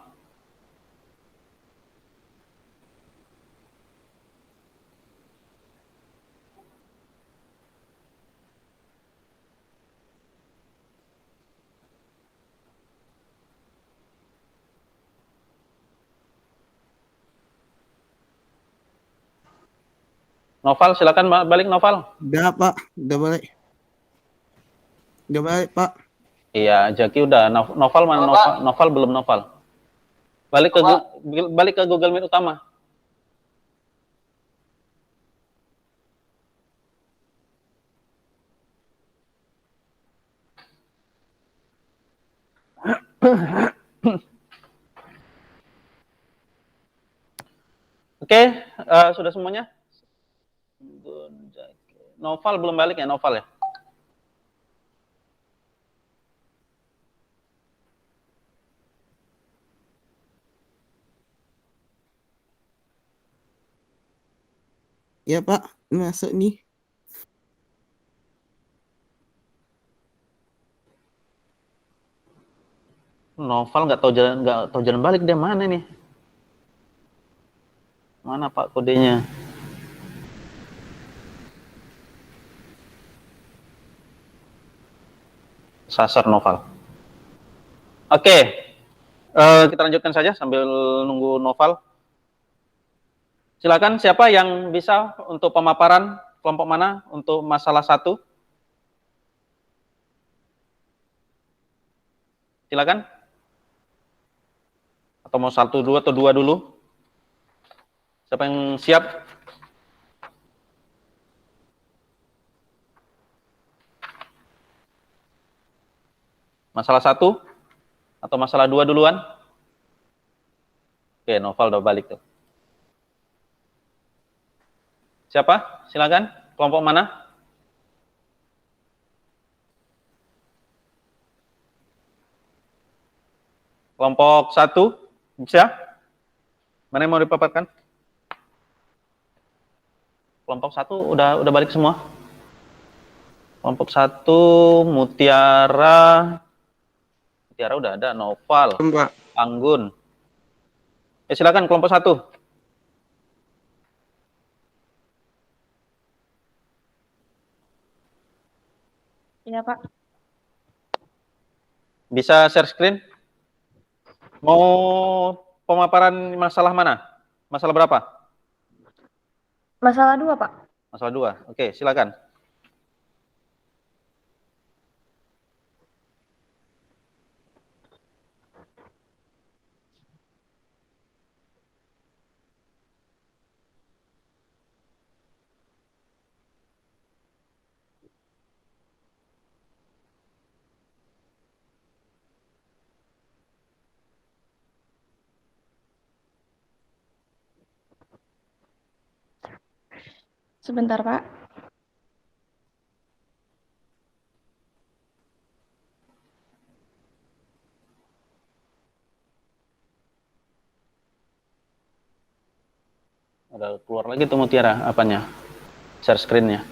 Noval, silakan balik Noval. Udah Pak, udah balik. Udah balik Pak. Iya, Jaki udah. Noval mana? Halo, Noval, Pak. Noval belum Noval. Balik ke Google Meet utama. Oke, sudah semuanya? Noval belum balik ya, Noval ya? Ya Pak, masuk nih. Noval nggak tahu jalan balik, dia mana nih? Mana Pak kodenya? Sasar Noval. Oke, kita lanjutkan saja sambil nunggu Noval. Silakan, siapa yang bisa untuk pemaparan kelompok mana untuk masalah 1? Silakan. Atau mau 1 dulu atau 2 dulu? Siapa yang siap? Masalah 1 atau masalah 2 duluan? Oke, Noval udah balik tuh. Siapa? Silakan. Kelompok mana? Kelompok 1 bisa? Mana yang mau dipaparkan? Kelompok 1 udah balik semua. Kelompok 1 Mutiara udah ada, Noval, Pak. Anggun. Silakan kelompok 1. Iya, Pak. Bisa share screen? Mau pemaparan masalah mana? Masalah berapa? Masalah 2, Pak. Masalah 2. Oke, silakan. Sebentar, Pak. Udah keluar lagi tuh Mutiara, apanya? Share screen-nya.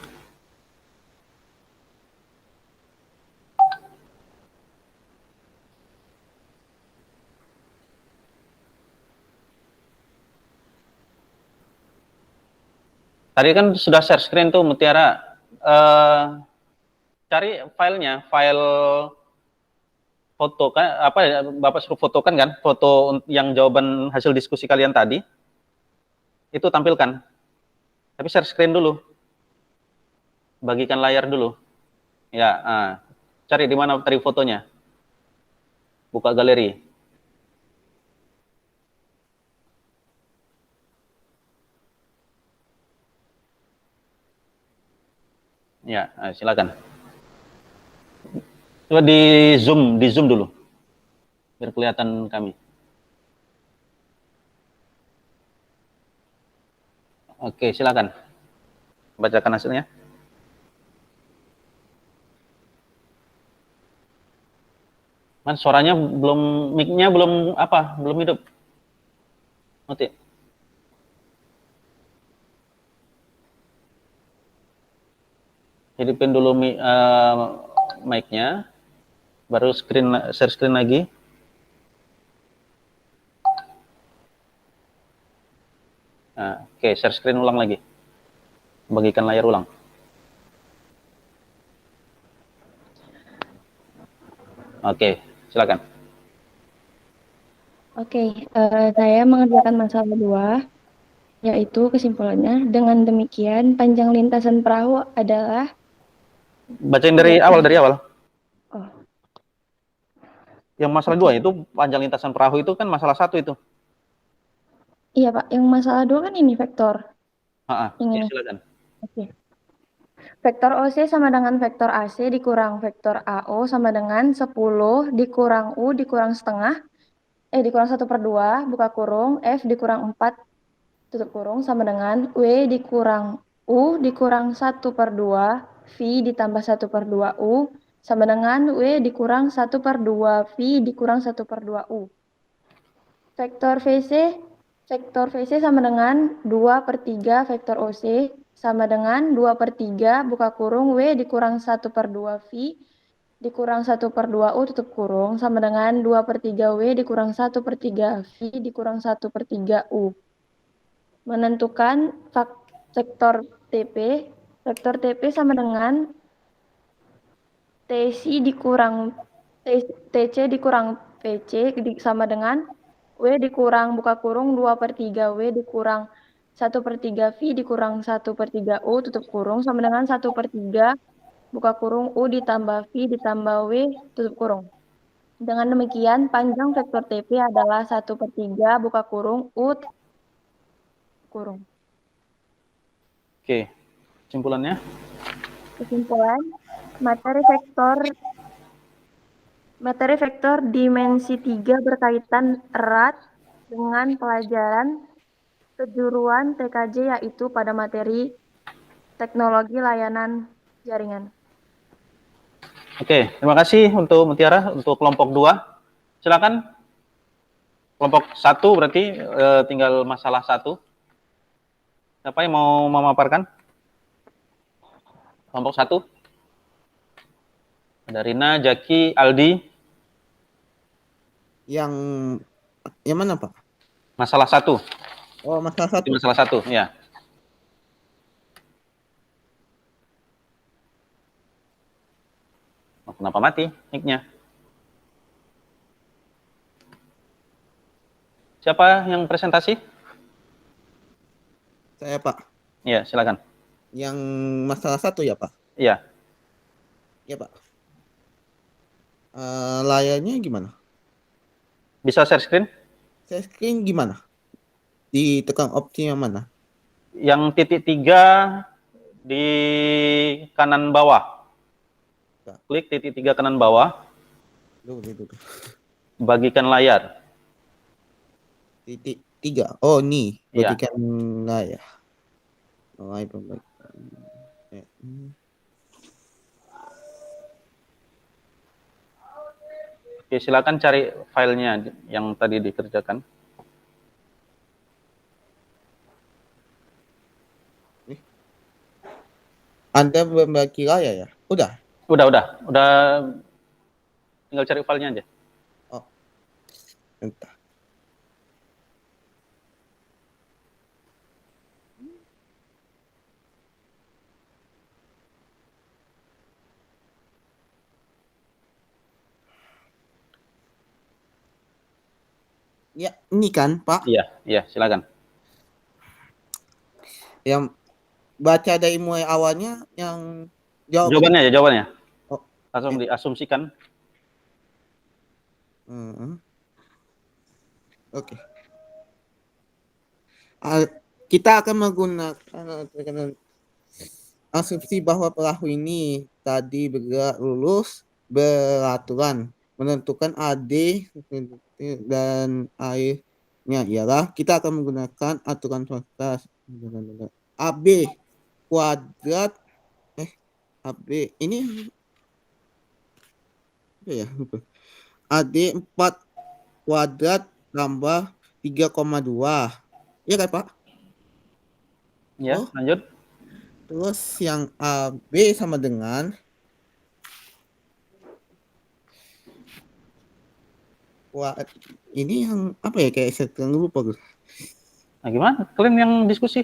Tadi kan sudah share screen tuh Mutiara. Cari filenya, file foto kan, apa ya, Bapak suruh fotokan kan, foto yang jawaban hasil diskusi kalian tadi, itu tampilkan. Tapi share screen dulu, bagikan layar dulu. Ya, cari di mana tadi fotonya. Buka galeri. Ya, silakan. Coba di zoom dulu, biar kelihatan kami. Oke, silakan. Bacakan hasilnya. Man, suaranya belum, mic-nya belum apa, belum hidup. Mati. Hidupin dulu mic-nya, baru share screen lagi. Nah, oke, share screen ulang lagi. Bagikan layar ulang. Oke, silakan. Oke, saya mengerjakan masalah 2. Yaitu kesimpulannya, dengan demikian panjang lintasan perahu adalah Bacain dari awal. oh Yang masalah oke. 2 itu panjang lintasan perahu itu kan masalah 1 itu. Iya Pak, yang masalah 2 kan ini vektor. Yang Ya ini. silakan. Oke. Vektor OC sama dengan vektor AC dikurang vektor AO sama dengan 10 dikurang U dikurang setengah, dikurang 1/2, buka kurung, F dikurang 4, tutup kurung, sama dengan W dikurang U dikurang 1/2, V ditambah 1/2 U, sama dengan W dikurang 1/2 V dikurang 1/2 U. Vektor VC sama dengan 2/3 vektor OC sama dengan 2/3 buka kurung W dikurang 1/2 V dikurang 1/2 U tutup kurung sama dengan 2/3 W dikurang 1/3 V dikurang 1/3 U. Menentukan vektor TP. Vektor TP sama dengan TC dikurang TC dikurang PC sama dengan W dikurang buka kurung 2/3 W dikurang 1/3 V dikurang 1/3 U tutup kurung sama dengan 1/3 buka kurung U ditambah V ditambah W tutup kurung. Dengan demikian panjang vektor TP adalah 1/3 buka kurung U kurung. Oke. Kesimpulannya? Kesimpulan, materi vektor dimensi 3 berkaitan erat dengan pelajaran kejuruan TKJ yaitu pada materi teknologi layanan jaringan. Oke, terima kasih untuk Mutiara untuk kelompok 2. Silakan. Kelompok 1 berarti tinggal masalah 1. Siapa yang mau memaparkan? Kelompok 1. Ada Rina, Jaki, Aldi. Yang mana, Pak? Masalah 1. Oh, masalah 1. Masalah 1, ya. Oh, kenapa mati mic-nya? Siapa yang presentasi? Saya, Pak. Ya, silakan. Yang masalah 1 ya, Pak? Iya. Ya, Pak. Layarnya gimana? Bisa share screen? Share screen gimana? Ditekan opsi yang mana? Yang titik 3 di kanan bawah. Klik titik 3 kanan bawah. Dulu. Bagikan layar. Titik 3. Oh, ini. Iya. Bagikan layar. Oke, silakan cari filenya yang tadi dikerjakan. Anda membagi layar ya? Udah. Udah. Tinggal cari filenya aja. Oh. Entah. Ya, ini kan, Pak? Iya, silakan. Yang baca dari mulai awalnya yang Jawabannya. Oh, langsung diasumsikan. Oke. Kita akan menggunakan asumsi bahwa perahu ini tadi bergerak lurus beraturan, menentukan AD dan airnya ialah kita akan menggunakan aturan fasilitas AB kuadrat AB ini apa ya? AD 4 kuadrat tambah 3,2. Iya kan, Pak? Ya, lanjut. Terus yang AB sama dengan ini yang apa ya, kayak saya lupa. Nah, gimana? Kalian yang diskusi.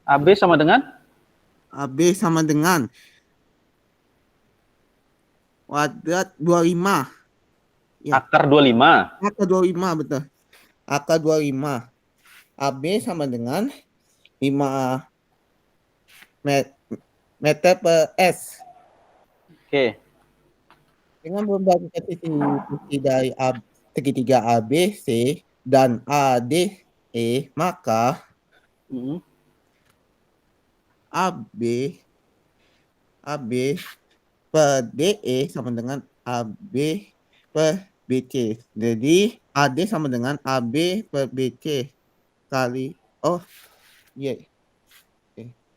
AB sama dengan kuadrat 25. Ya. Akar 25. Akar 25, betul. Akar 25. AB sama dengan 5 meter per S. Oke. Dengan membandingkan sisi dari segitiga ABC dan ADE, maka Mm. AB per DE sama dengan AB per BC. Jadi AD sama dengan AB per BC kali, iya.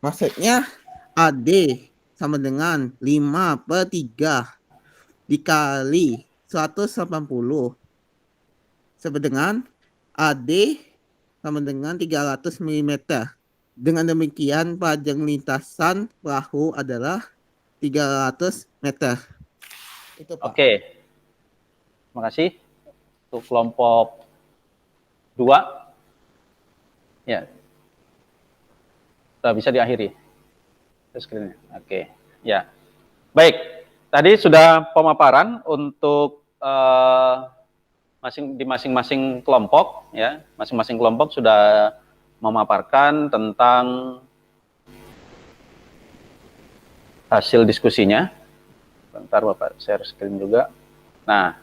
Maksudnya AD sama dengan 5/3 dikali 180 sama dengan AD sama dengan 300 mm. Dengan demikian panjang lintasan perahu adalah 300 meter. Itu, Pak. Oke. Terima kasih. Untuk kelompok 2. Ya. Sudah bisa diakhiri. Screen-nya. Oke. Ya. Baik. Tadi sudah pemaparan untuk di masing-masing kelompok, ya. Masing-masing kelompok sudah memaparkan tentang hasil diskusinya. Bentar Bapak share screen juga. Nah,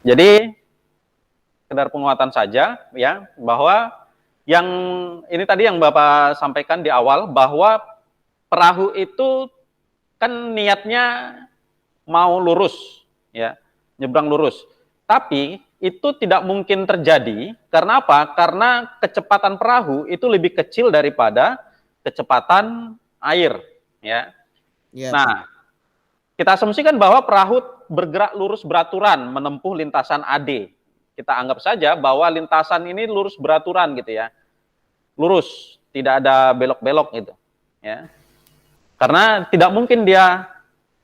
jadi sekedar penguatan saja ya, bahwa yang ini tadi yang Bapak sampaikan di awal, bahwa perahu itu kan niatnya mau lurus ya, nyebrang lurus. Tapi itu tidak mungkin terjadi karena apa? Karena kecepatan perahu itu lebih kecil daripada kecepatan air ya. Ya, Nah, kita asumsikan bahwa perahu bergerak lurus beraturan menempuh lintasan AD. Kita anggap saja bahwa lintasan ini lurus beraturan gitu ya. Lurus, tidak ada belok-belok gitu. Ya. Karena tidak mungkin dia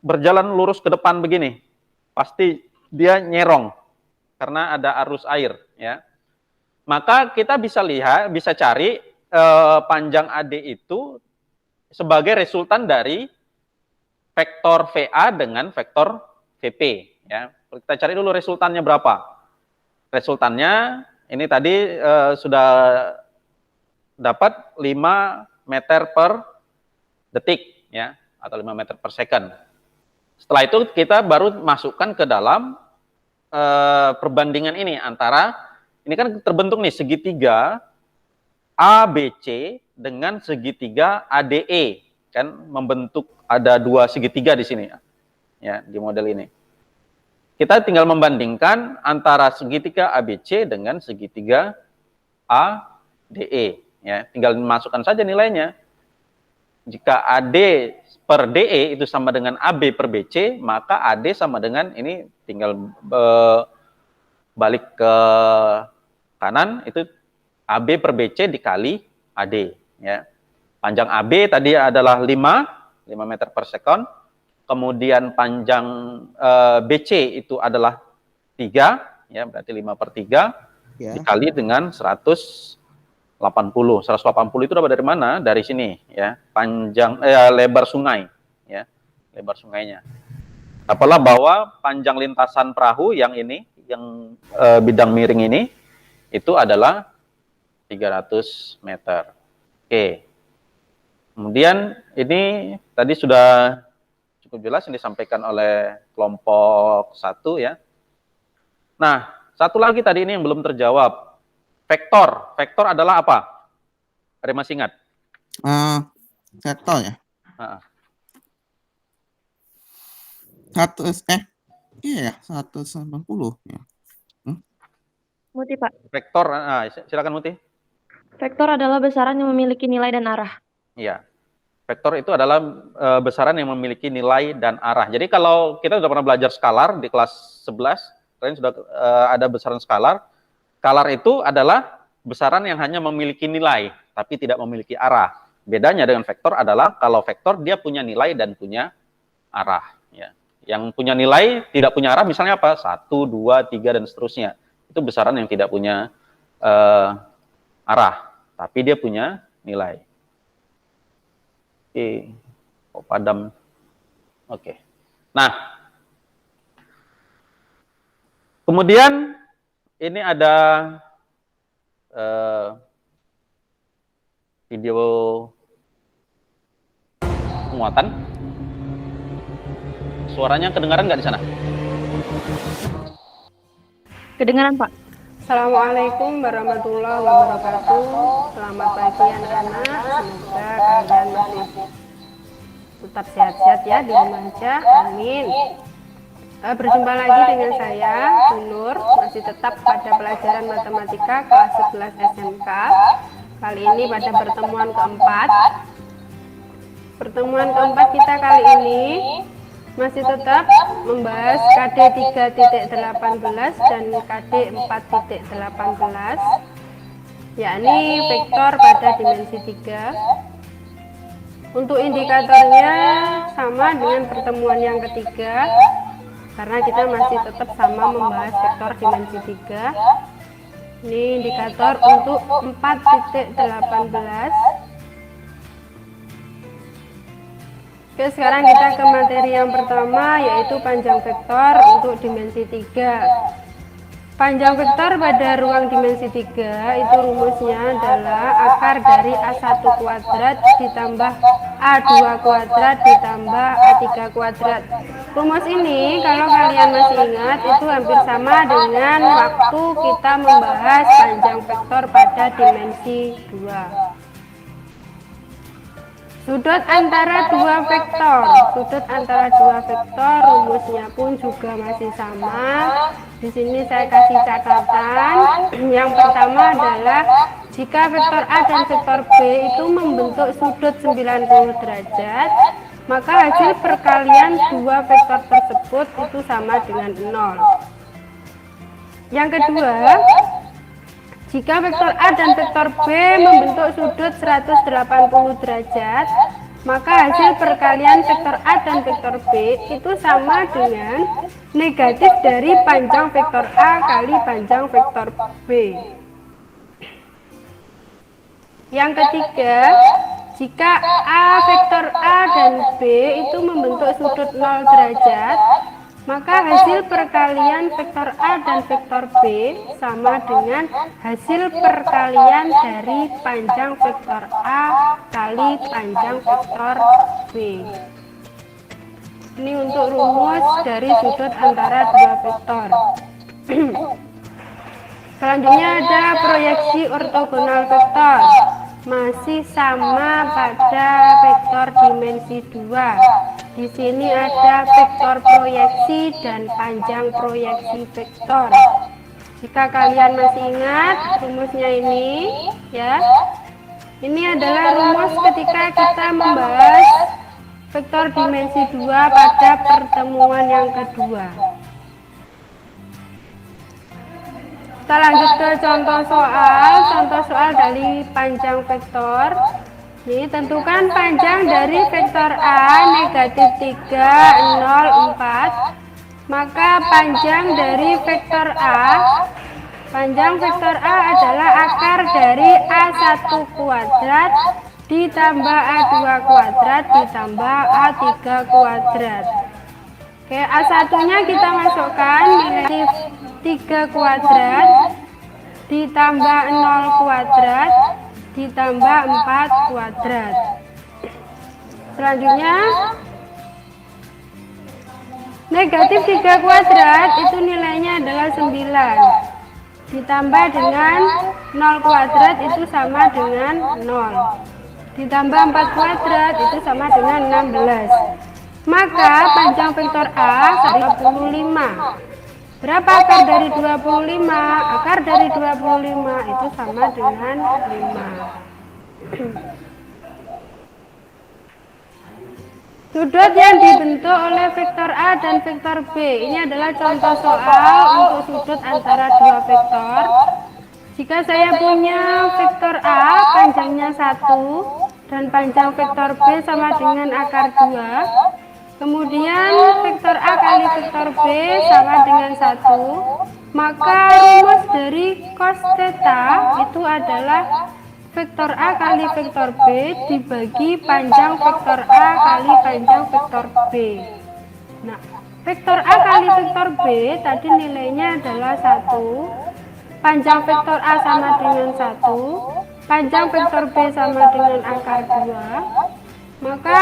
berjalan lurus ke depan begini. Pasti dia nyerong karena ada arus air ya. Maka kita bisa lihat, bisa cari panjang AD itu sebagai resultan dari vektor VA dengan vektor VP ya. Kita cari dulu resultannya berapa. Resultannya ini tadi sudah dapat 5 meter per detik ya, atau 5 meter per second. Setelah itu kita baru masukkan ke dalam perbandingan ini antara, ini kan terbentuk nih segitiga ABC dengan segitiga ADE, kan membentuk ada 2 segitiga di sini ya, di model ini. Kita tinggal membandingkan antara segitiga ABC dengan segitiga ADE ya, tinggal masukkan saja nilainya. Jika AD per DE itu sama dengan AB per BC, maka AD sama dengan ini, tinggal balik ke kanan, itu AB per BC dikali AD ya. Panjang AB tadi adalah 5 meter per second. Kemudian panjang BC itu adalah 3 ya, berarti 5/3 ya. dikali dengan 180 itu dapat dari mana? Dari sini ya, panjang lebar sungai ya, lebar sungainya. Apalah bahwa panjang lintasan perahu yang ini, yang bidang miring ini itu adalah 300 meter. Oke. Kemudian ini tadi sudah cukup jelas yang disampaikan oleh kelompok 1 ya. Nah, satu lagi tadi ini yang belum terjawab. Vektor. Vektor adalah apa? Ada yang masih ingat? Vektor ya. 180 ya. Muti, Pak. Vektor, silakan Muti. Vektor adalah besaran yang memiliki nilai dan arah. Iya. Vektor itu adalah besaran yang memiliki nilai dan arah. Jadi kalau kita sudah pernah belajar skalar di kelas 11, kalian sudah ada besaran skalar. Skalar itu adalah besaran yang hanya memiliki nilai, tapi tidak memiliki arah. Bedanya dengan vektor adalah kalau vektor dia punya nilai dan punya arah. Ya. Yang punya nilai tidak punya arah, misalnya apa? 1, 2, 3, dan seterusnya. Itu besaran yang tidak punya arah, tapi dia punya nilai. Oke, padam. Oke. Nah, kemudian ini ada Video muatan. Suaranya kedengaran nggak di sana? Kedengaran, Pak? Assalamualaikum warahmatullahi wabarakatuh. Selamat pagi anak-anak. Semoga kalian masih tetap sehat-sehat ya di rumah aja. Amin. Berjumpa lagi dengan saya, Nur, masih tetap pada pelajaran matematika kelas 11 SMK. Kali ini pada pertemuan keempat. Pertemuan keempat kita kali ini masih tetap membahas KD 3.18 dan KD 4.18, yakni vektor pada dimensi 3. Untuk indikatornya sama dengan pertemuan yang ketiga, karena kita masih tetap sama membahas vektor dimensi 3. Ini indikator untuk 4.18. Oke, sekarang kita ke materi yang pertama, yaitu panjang vektor untuk dimensi 3. Panjang vektor pada ruang dimensi 3 itu rumusnya adalah akar dari A1 kuadrat ditambah A2 kuadrat ditambah A3 kuadrat. Rumus ini kalau kalian masih ingat itu hampir sama dengan waktu kita membahas panjang vektor pada dimensi 2. Sudut antara dua vektor rumusnya pun juga masih sama. Di sini saya kasih catatan. Yang pertama adalah jika vektor A dan vektor B itu membentuk sudut 90 derajat, maka hasil perkalian dua vektor tersebut itu sama dengan 0. Yang kedua, jika vektor A dan vektor B membentuk sudut 180 derajat, maka hasil perkalian vektor A dan vektor B itu sama dengan negatif dari panjang vektor A kali panjang vektor B. Yang ketiga, jika vektor A dan B itu membentuk sudut 0 derajat, maka hasil perkalian vektor A dan vektor B sama dengan hasil perkalian dari panjang vektor A kali panjang vektor B. Ini untuk rumus dari sudut antara dua vektor. Selanjutnya ada proyeksi ortogonal vektor. Masih sama pada vektor dimensi 2. Di sini ada vektor proyeksi dan panjang proyeksi vektor. Jika kalian masih ingat rumusnya ini, ya. Ini adalah rumus ketika kita membahas vektor dimensi 2 pada pertemuan yang kedua. Kita lanjut ke contoh soal dari panjang vektor. Ini tentukan panjang dari vektor A negatif 3, 0, 4. Maka panjang dari vektor A adalah akar dari A1 kuadrat ditambah A2 kuadrat ditambah A3 kuadrat. Oke, A1-nya kita masukkan negatif 3 kuadrat ditambah 0 kuadrat ditambah 4 kuadrat. Selanjutnya negatif 3 kuadrat itu nilainya adalah 9 ditambah dengan 0 kuadrat itu sama dengan 0 ditambah 4 kuadrat itu sama dengan 16. Maka panjang vektor A 25. Berapa akar dari 25? Akar dari 25 itu sama dengan 5. Sudut yang dibentuk oleh vektor A dan vektor B. Ini adalah contoh soal untuk sudut antara dua vektor. Jika saya punya vektor A panjangnya 1 dan panjang vektor B sama dengan akar 2. Kemudian vektor A kali vektor B sama dengan 1, maka rumus dari cos theta itu adalah vektor A kali vektor B dibagi panjang vektor A kali panjang vektor B. Nah, vektor A kali vektor B tadi nilainya adalah 1, panjang vektor A sama dengan 1, panjang vektor B sama dengan akar 2, maka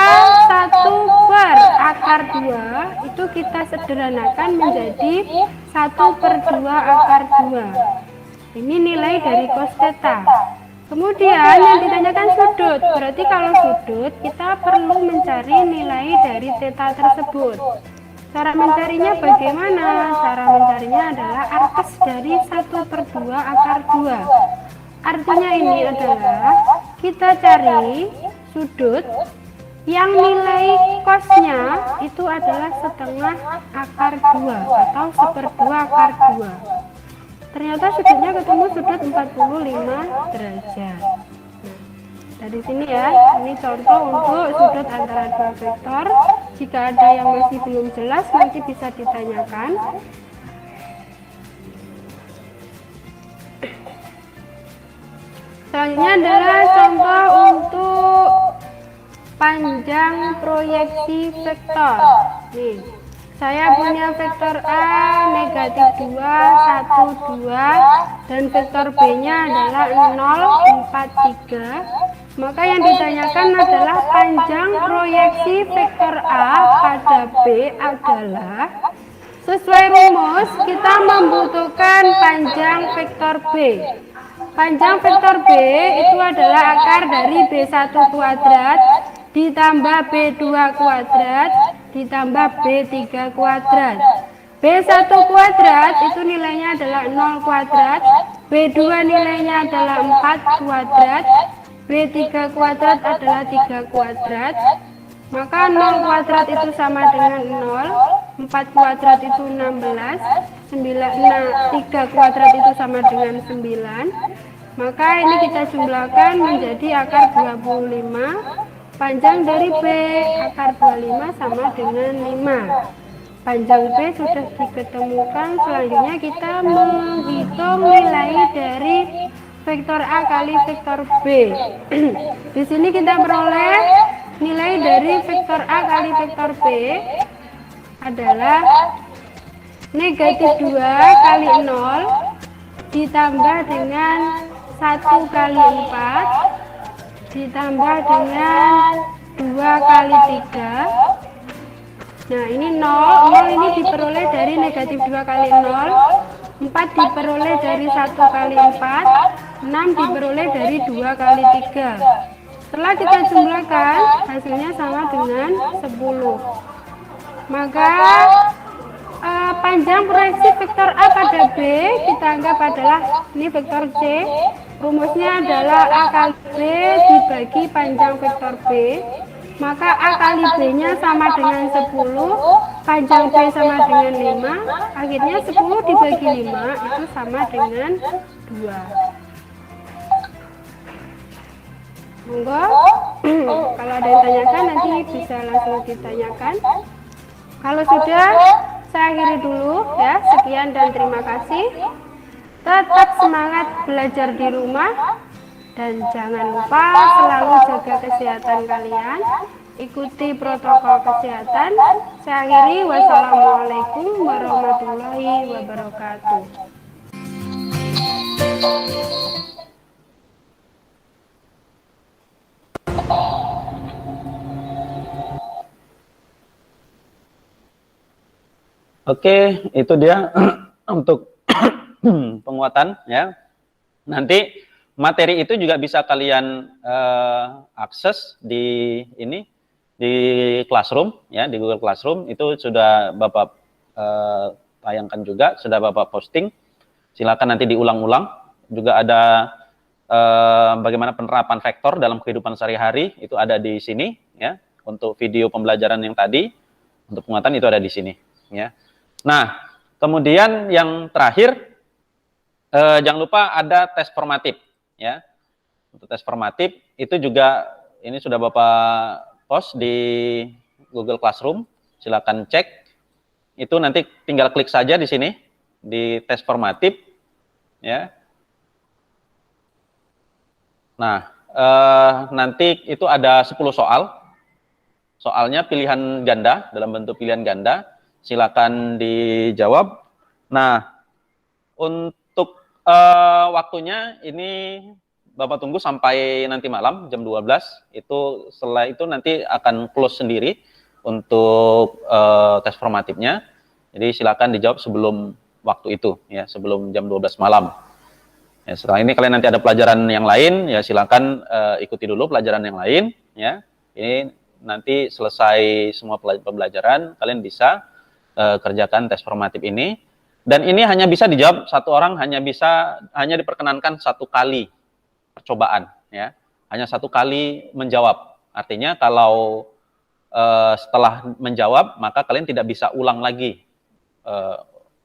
1 per akar 2 itu kita sederhanakan menjadi 1/2 akar 2. Ini nilai dari cos theta. Kemudian yang ditanyakan sudut, berarti kalau sudut kita perlu mencari nilai dari theta tersebut. Cara mencarinya bagaimana? Cara mencarinya adalah arkes dari 1/2 akar 2. Artinya ini adalah kita cari sudut yang nilai cosnya itu adalah setengah akar 2 atau 1/2 akar 2. Ternyata sudutnya ketemu sudut 45 derajat. Nah, dari sini ya, ini contoh untuk sudut antara dua vektor. Jika ada yang masih belum jelas nanti bisa ditanyakan. Selanjutnya adalah contoh untuk panjang proyeksi vektor. Nih, saya punya vektor A negatif 2, 1, 2 dan vektor B-nya adalah 0, 4, 3. Maka yang ditanyakan adalah panjang proyeksi vektor A pada B adalah, sesuai rumus kita membutuhkan panjang vektor B. Panjang vektor B itu adalah akar dari B1 kuadrat ditambah B2 kuadrat ditambah B3 kuadrat. B1 kuadrat itu nilainya adalah 0 kuadrat, B2 nilainya adalah 4 kuadrat, B3 kuadrat adalah 3 kuadrat. Maka 0 kuadrat itu sama dengan 0, 4 kuadrat itu 16, 3 kuadrat itu sama dengan 9. Maka ini kita jumlahkan menjadi akar 25. Panjang dari B akar 25 sama dengan 5. Panjang B sudah diketemukan. Selanjutnya kita menghitung nilai dari vektor A kali vektor B. Di sini kita peroleh nilai dari vektor A kali vektor B adalah negatif 2 kali 0 ditambah dengan 1 kali 4 ditambah dengan 2 kali 3. Nah ini 0 ini diperoleh dari negatif 2 kali 0, 4 diperoleh dari 1 kali 4, 6 diperoleh dari 2 kali 3. Setelah kita jumlahkan hasilnya sama dengan 10. Maka panjang proyeksi vektor A pada B kita anggap adalah ini vektor C. Rumusnya adalah A kali B dibagi panjang vektor B. Maka A kali B nya sama dengan 10, panjang B sama dengan 5. Akhirnya 10 dibagi 5 itu sama dengan 2. Monggo, kalau ada yang tanyakan nanti bisa langsung ditanyakan. Kalau sudah, saya akhiri dulu ya. Sekian dan terima kasih. Tetap semangat belajar di rumah dan jangan lupa selalu jaga kesehatan kalian. Ikuti protokol kesehatan. Saya akhiri. Wassalamualaikum warahmatullahi wabarakatuh. Oke, itu dia untuk penguatan ya. Nanti materi itu juga bisa kalian akses di ini di Classroom ya, di Google Classroom itu sudah Bapak tayangkan juga, sudah Bapak posting. Silakan nanti diulang-ulang. Juga ada bagaimana penerapan vektor dalam kehidupan sehari-hari itu ada di sini ya. Untuk video pembelajaran yang tadi, untuk penguatan itu ada di sini ya. Nah, kemudian yang terakhir, jangan lupa ada tes formatif, ya. Untuk tes formatif itu juga ini sudah Bapak post di Google Classroom, silakan cek. Itu nanti tinggal klik saja di sini di tes formatif, ya. Nah, nanti itu ada 10 soal. Soalnya pilihan ganda dalam bentuk pilihan ganda. Silakan dijawab. Nah, untuk waktunya ini Bapak tunggu sampai nanti malam jam 12. Itu setelah itu nanti akan close sendiri untuk tes formatifnya. Jadi silakan dijawab sebelum waktu itu ya, sebelum jam 12 malam. Ya, setelah ini kalian nanti ada pelajaran yang lain ya, silakan ikuti dulu pelajaran yang lain ya. Ini nanti selesai semua pembelajaran kalian bisa kerjakan tes formatif ini. Dan ini hanya bisa dijawab satu orang, hanya diperkenankan satu kali percobaan ya, hanya satu kali menjawab. Artinya kalau setelah menjawab maka kalian tidak bisa ulang lagi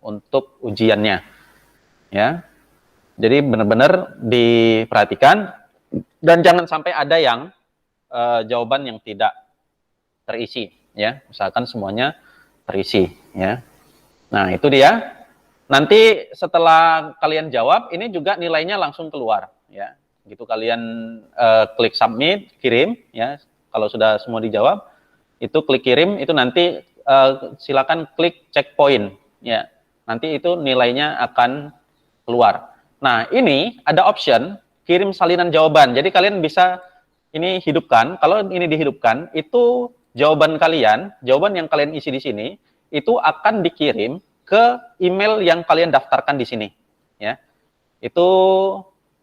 untuk ujiannya ya. Jadi benar-benar diperhatikan dan jangan sampai ada yang jawaban yang tidak terisi ya, misalkan semuanya terisi ya. Nah itu dia. Nanti setelah kalian jawab, ini juga nilainya langsung keluar, ya. Gitu kalian klik submit, kirim, ya. Kalau sudah semua dijawab, itu klik kirim, itu nanti silakan klik checkpoint, ya. Nanti itu nilainya akan keluar. Nah ini ada option kirim salinan jawaban. Jadi kalian bisa ini hidupkan. Kalau ini dihidupkan, itu jawaban yang kalian isi di sini, itu akan dikirim ke email yang kalian daftarkan di sini ya. Itu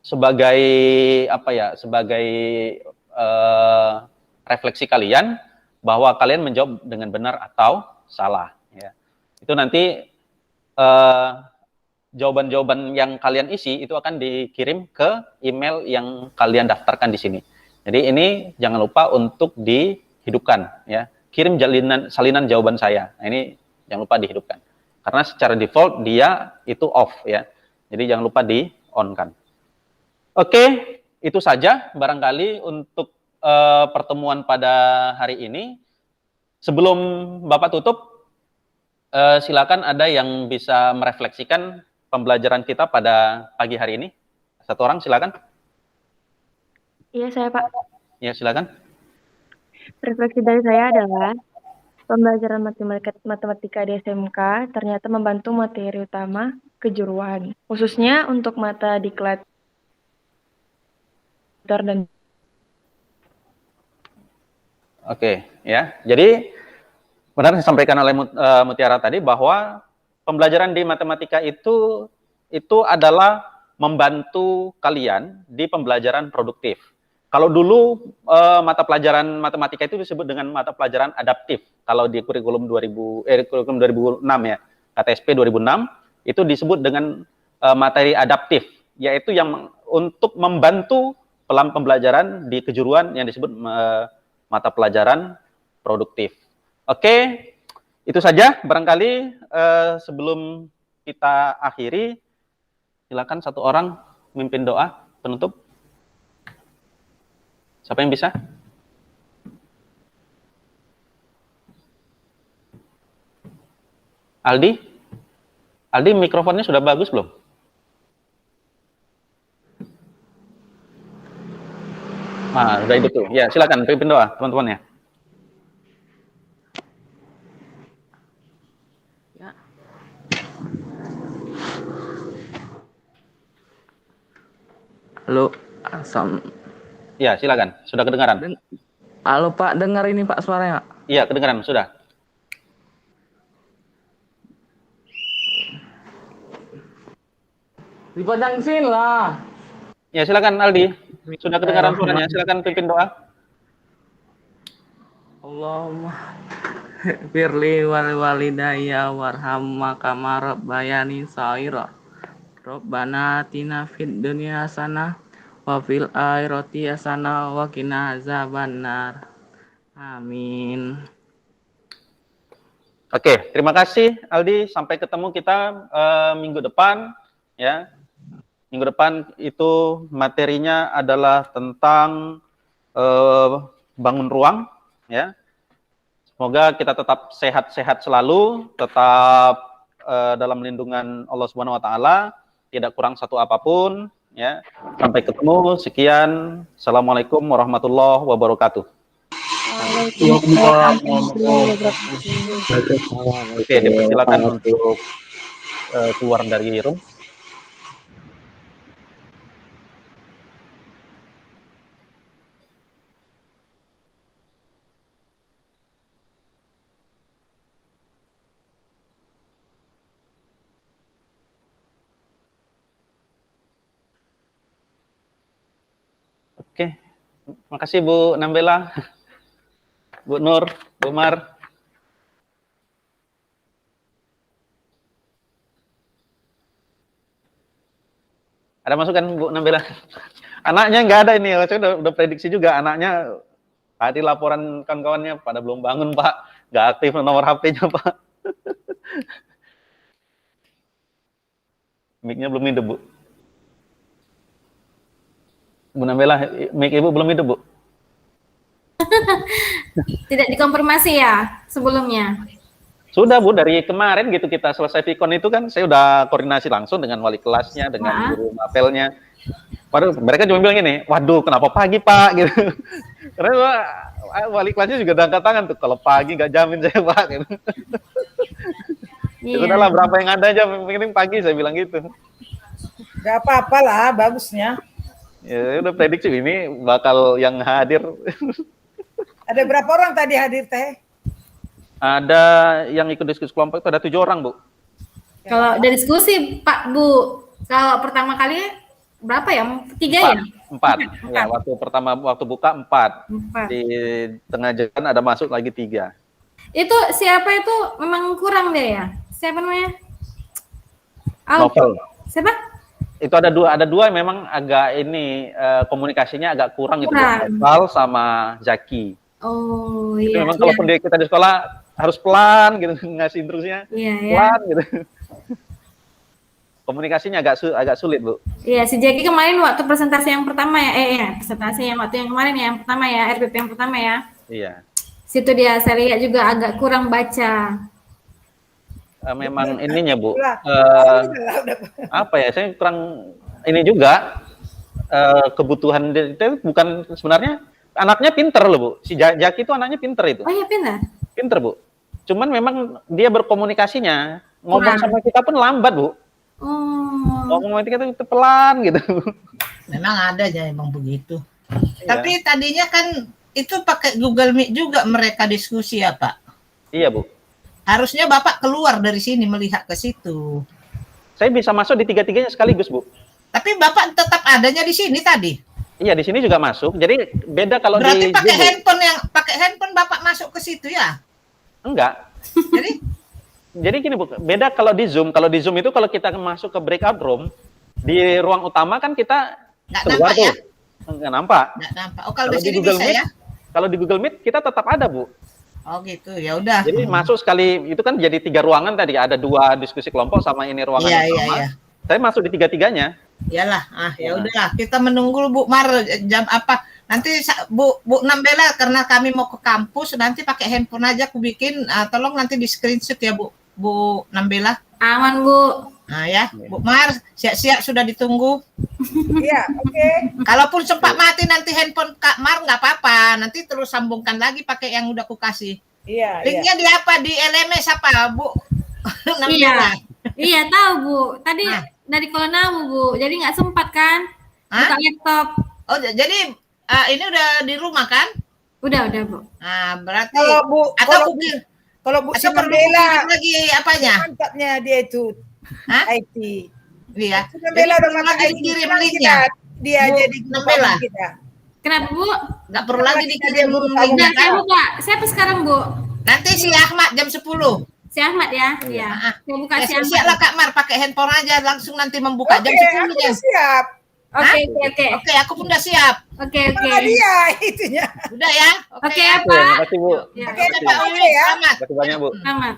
sebagai apa ya, sebagai refleksi kalian bahwa kalian menjawab dengan benar atau salah ya. Itu nanti jawaban-jawaban yang kalian isi itu akan dikirim ke email yang kalian daftarkan di sini. Jadi ini jangan lupa untuk dihidupkan ya. Kirim salinan jawaban saya. Nah, ini jangan lupa dihidupkan. Karena secara default dia itu off ya. Jadi jangan lupa di-on-kan. Oke, itu saja barangkali untuk pertemuan pada hari ini. Sebelum Bapak tutup, silakan ada yang bisa merefleksikan pembelajaran kita pada pagi hari ini. Satu orang silakan. Iya, saya Pak. Ya, silakan. Refleksi dari saya adalah pembelajaran matematika di SMK ternyata membantu materi utama kejuruan, khususnya untuk mata diklat dan Oke, ya. Jadi benar disampaikan oleh Mutiara tadi bahwa pembelajaran di matematika itu adalah membantu kalian di pembelajaran produktif. Kalau dulu mata pelajaran matematika itu disebut dengan mata pelajaran adaptif. Kalau di kurikulum 2006 ya, KTSP 2006 itu disebut dengan materi adaptif, yaitu yang untuk membantu pembelajaran di kejuruan yang disebut mata pelajaran produktif. Oke, itu saja barangkali sebelum kita akhiri, silakan satu orang memimpin doa penutup. Siapa yang bisa? Aldi? Aldi, mikrofonnya sudah bagus belum? Nah, udah itu tuh. Ya, silakan pimpin doa, teman-teman ya. Halo, Assam. Ya, silakan. Sudah kedengaran? Halo Pak, dengar ini Pak suaranya? Iya, kedengaran, sudah. Dipanjangin lah. Ya, silakan Aldi. Sudah kedengaran suaranya. Silakan pimpin doa. Allahumma firli wal walidayya warhamma kama rabbayani shaghira. Rabbana atina fid dunya hasanah wa fil akhirati hasanah wa qina azabannar. Amin. Oke, terima kasih Aldi. Sampai ketemu kita minggu depan ya. Minggu depan itu materinya adalah tentang bangun ruang ya. Semoga kita tetap sehat-sehat selalu, tetap dalam lindungan Allah Subhanahu wa taala, tidak kurang satu apapun ya. Sampai ketemu, sekian. Assalamualaikum warahmatullahi wabarakatuh. Oke, dipersilakan untuk keluar dari room. Makasih Bu Nambela, Bu Nur, Bu Mar. Ada masukan Bu Nambela? Anaknya nggak ada ini, saya udah prediksi juga anaknya. Tadi laporan kawan-kawannya pada belum bangun Pak, nggak aktif nomor HP-nya Pak. Mic-nya belum hidup Bu. Bu Nambela, mic Ibu belum hidup Bu. Tidak dikonfirmasi ya sebelumnya? Sudah Bu, dari kemarin gitu kita selesai Vicon itu kan saya udah koordinasi langsung dengan wali kelasnya, dengan guru mapelnya. Padahal mereka cuma bilang gini, waduh kenapa pagi Pak gitu. Karena wali kelasnya juga udah angkat tangan tuh, kalau pagi nggak jamin saya Pak gitu. Ya sudahlah berapa yang ada aja, penting pagi saya bilang gitu. Gak apa-apa lah, bagusnya. Ya udah prediksi ini bakal yang hadir. Ada berapa orang tadi hadir Teh? Ada yang ikut diskusi kelompok itu ada 7 orang Bu. Kalau dari diskusi Pak Bu, kalau pertama kali berapa ya? 3 ya? 4. Ya, waktu buka 4. Di tengah jalan ada masuk lagi 3. Itu siapa itu memang kurang deh ya? Siapa namanya? Novel. Siapa? Itu ada dua memang agak ini komunikasinya agak kurang. Itu Novel sama Zaki. Oh itu iya. memang kalaupun kita di sekolah harus pelan gitu ngasih instruksinya. Pelan gitu. Komunikasinya agak sulit Bu. Iya, si Jackie kemarin waktu presentasi yang pertama ya, presentasi yang waktu yang kemarin ya, yang pertama ya, RPP yang pertama ya. Iya. Situ dia saya lihat juga agak kurang baca. Memang ininya Bu. Apa ya? Saya kurang ini juga kebutuhan itu bukan sebenarnya anaknya pinter loh Bu. Si Jackie itu anaknya pinter itu. Oh iya pinter. Pinter Bu. Cuman memang dia berkomunikasinya ngomong sama kita pun lambat Bu. Ngomong sama kita itu pelan gitu. Memang ada aja emang begitu. Tapi tadinya kan itu pakai Google Meet juga mereka diskusi ya Pak? Iya Bu. Harusnya Bapak keluar dari sini melihat ke situ. Saya bisa masuk di tiga-tiganya sekaligus Bu. Tapi Bapak tetap adanya di sini tadi? Iya di sini juga masuk. Jadi beda kalau berarti di pakai handphone Bapak masuk ke situ ya? Enggak. Jadi gini Bu, beda kalau di Zoom. Kalau di Zoom itu kalau kita masuk ke breakout room di ruang utama kan kita keluar tuh. Nggak nampak. Nggak nampak. Oh kalau di sini bisa Meet, ya? Kalau di Google Meet kita tetap ada Bu. Oh gitu, ya udah. Jadi masuk sekali itu kan jadi 3 ruangan tadi, ada 2 diskusi kelompok sama ini ruangan utama. Iya. Saya masuk di tiga-tiganya. Iyalah, ya udahlah. Kita menunggu Bu Mar jam apa? Nanti Bu Nambela karena kami mau ke kampus nanti pakai handphone aja aku bikin. Tolong nanti di screenshot ya Bu Nambela. Aman Bu. Nah ya, Bu Mar siap-siap sudah ditunggu. Iya, oke. Kalaupun sempat mati nanti handphone Kak Mar nggak apa-apa. Nanti terus sambungkan lagi pakai yang udah aku kasih. Iya. Linknya di apa? Di LMS apa Bu? Iya. Iya tahu Bu. Tadi dari Kolonamu Bu. Jadi nggak sempat kan? Buka laptop. Oh jadi ini udah di rumah kan? Udah Bu. Nah berarti Kalau Bu, kalau Bu Nambela lagi apanya? mantapnya dia itu IT. Iya. Nambela udah lagi dikirim linknya. Dia Bu jadi Nambela. kita. Kenapa Bu? Nggak perlu lagi dikirim linknya. Saya buka. Siapa sekarang Bu? Nanti si Ahmad jam 10. Si Ahmad ya? Iya. Saya buka si Ahmad. Siap lah Kak Mar, pakai handphone aja langsung nanti membuka jam 10 jam. Siap. Oke. Oke, aku pun udah siap. Oke. Dia itunya. Udah ya? Oke ya Pak. Terima kasih Bu. Ya. Oke, Pak Wiwi, selamat. Terima kasih banyak Bu. Selamat.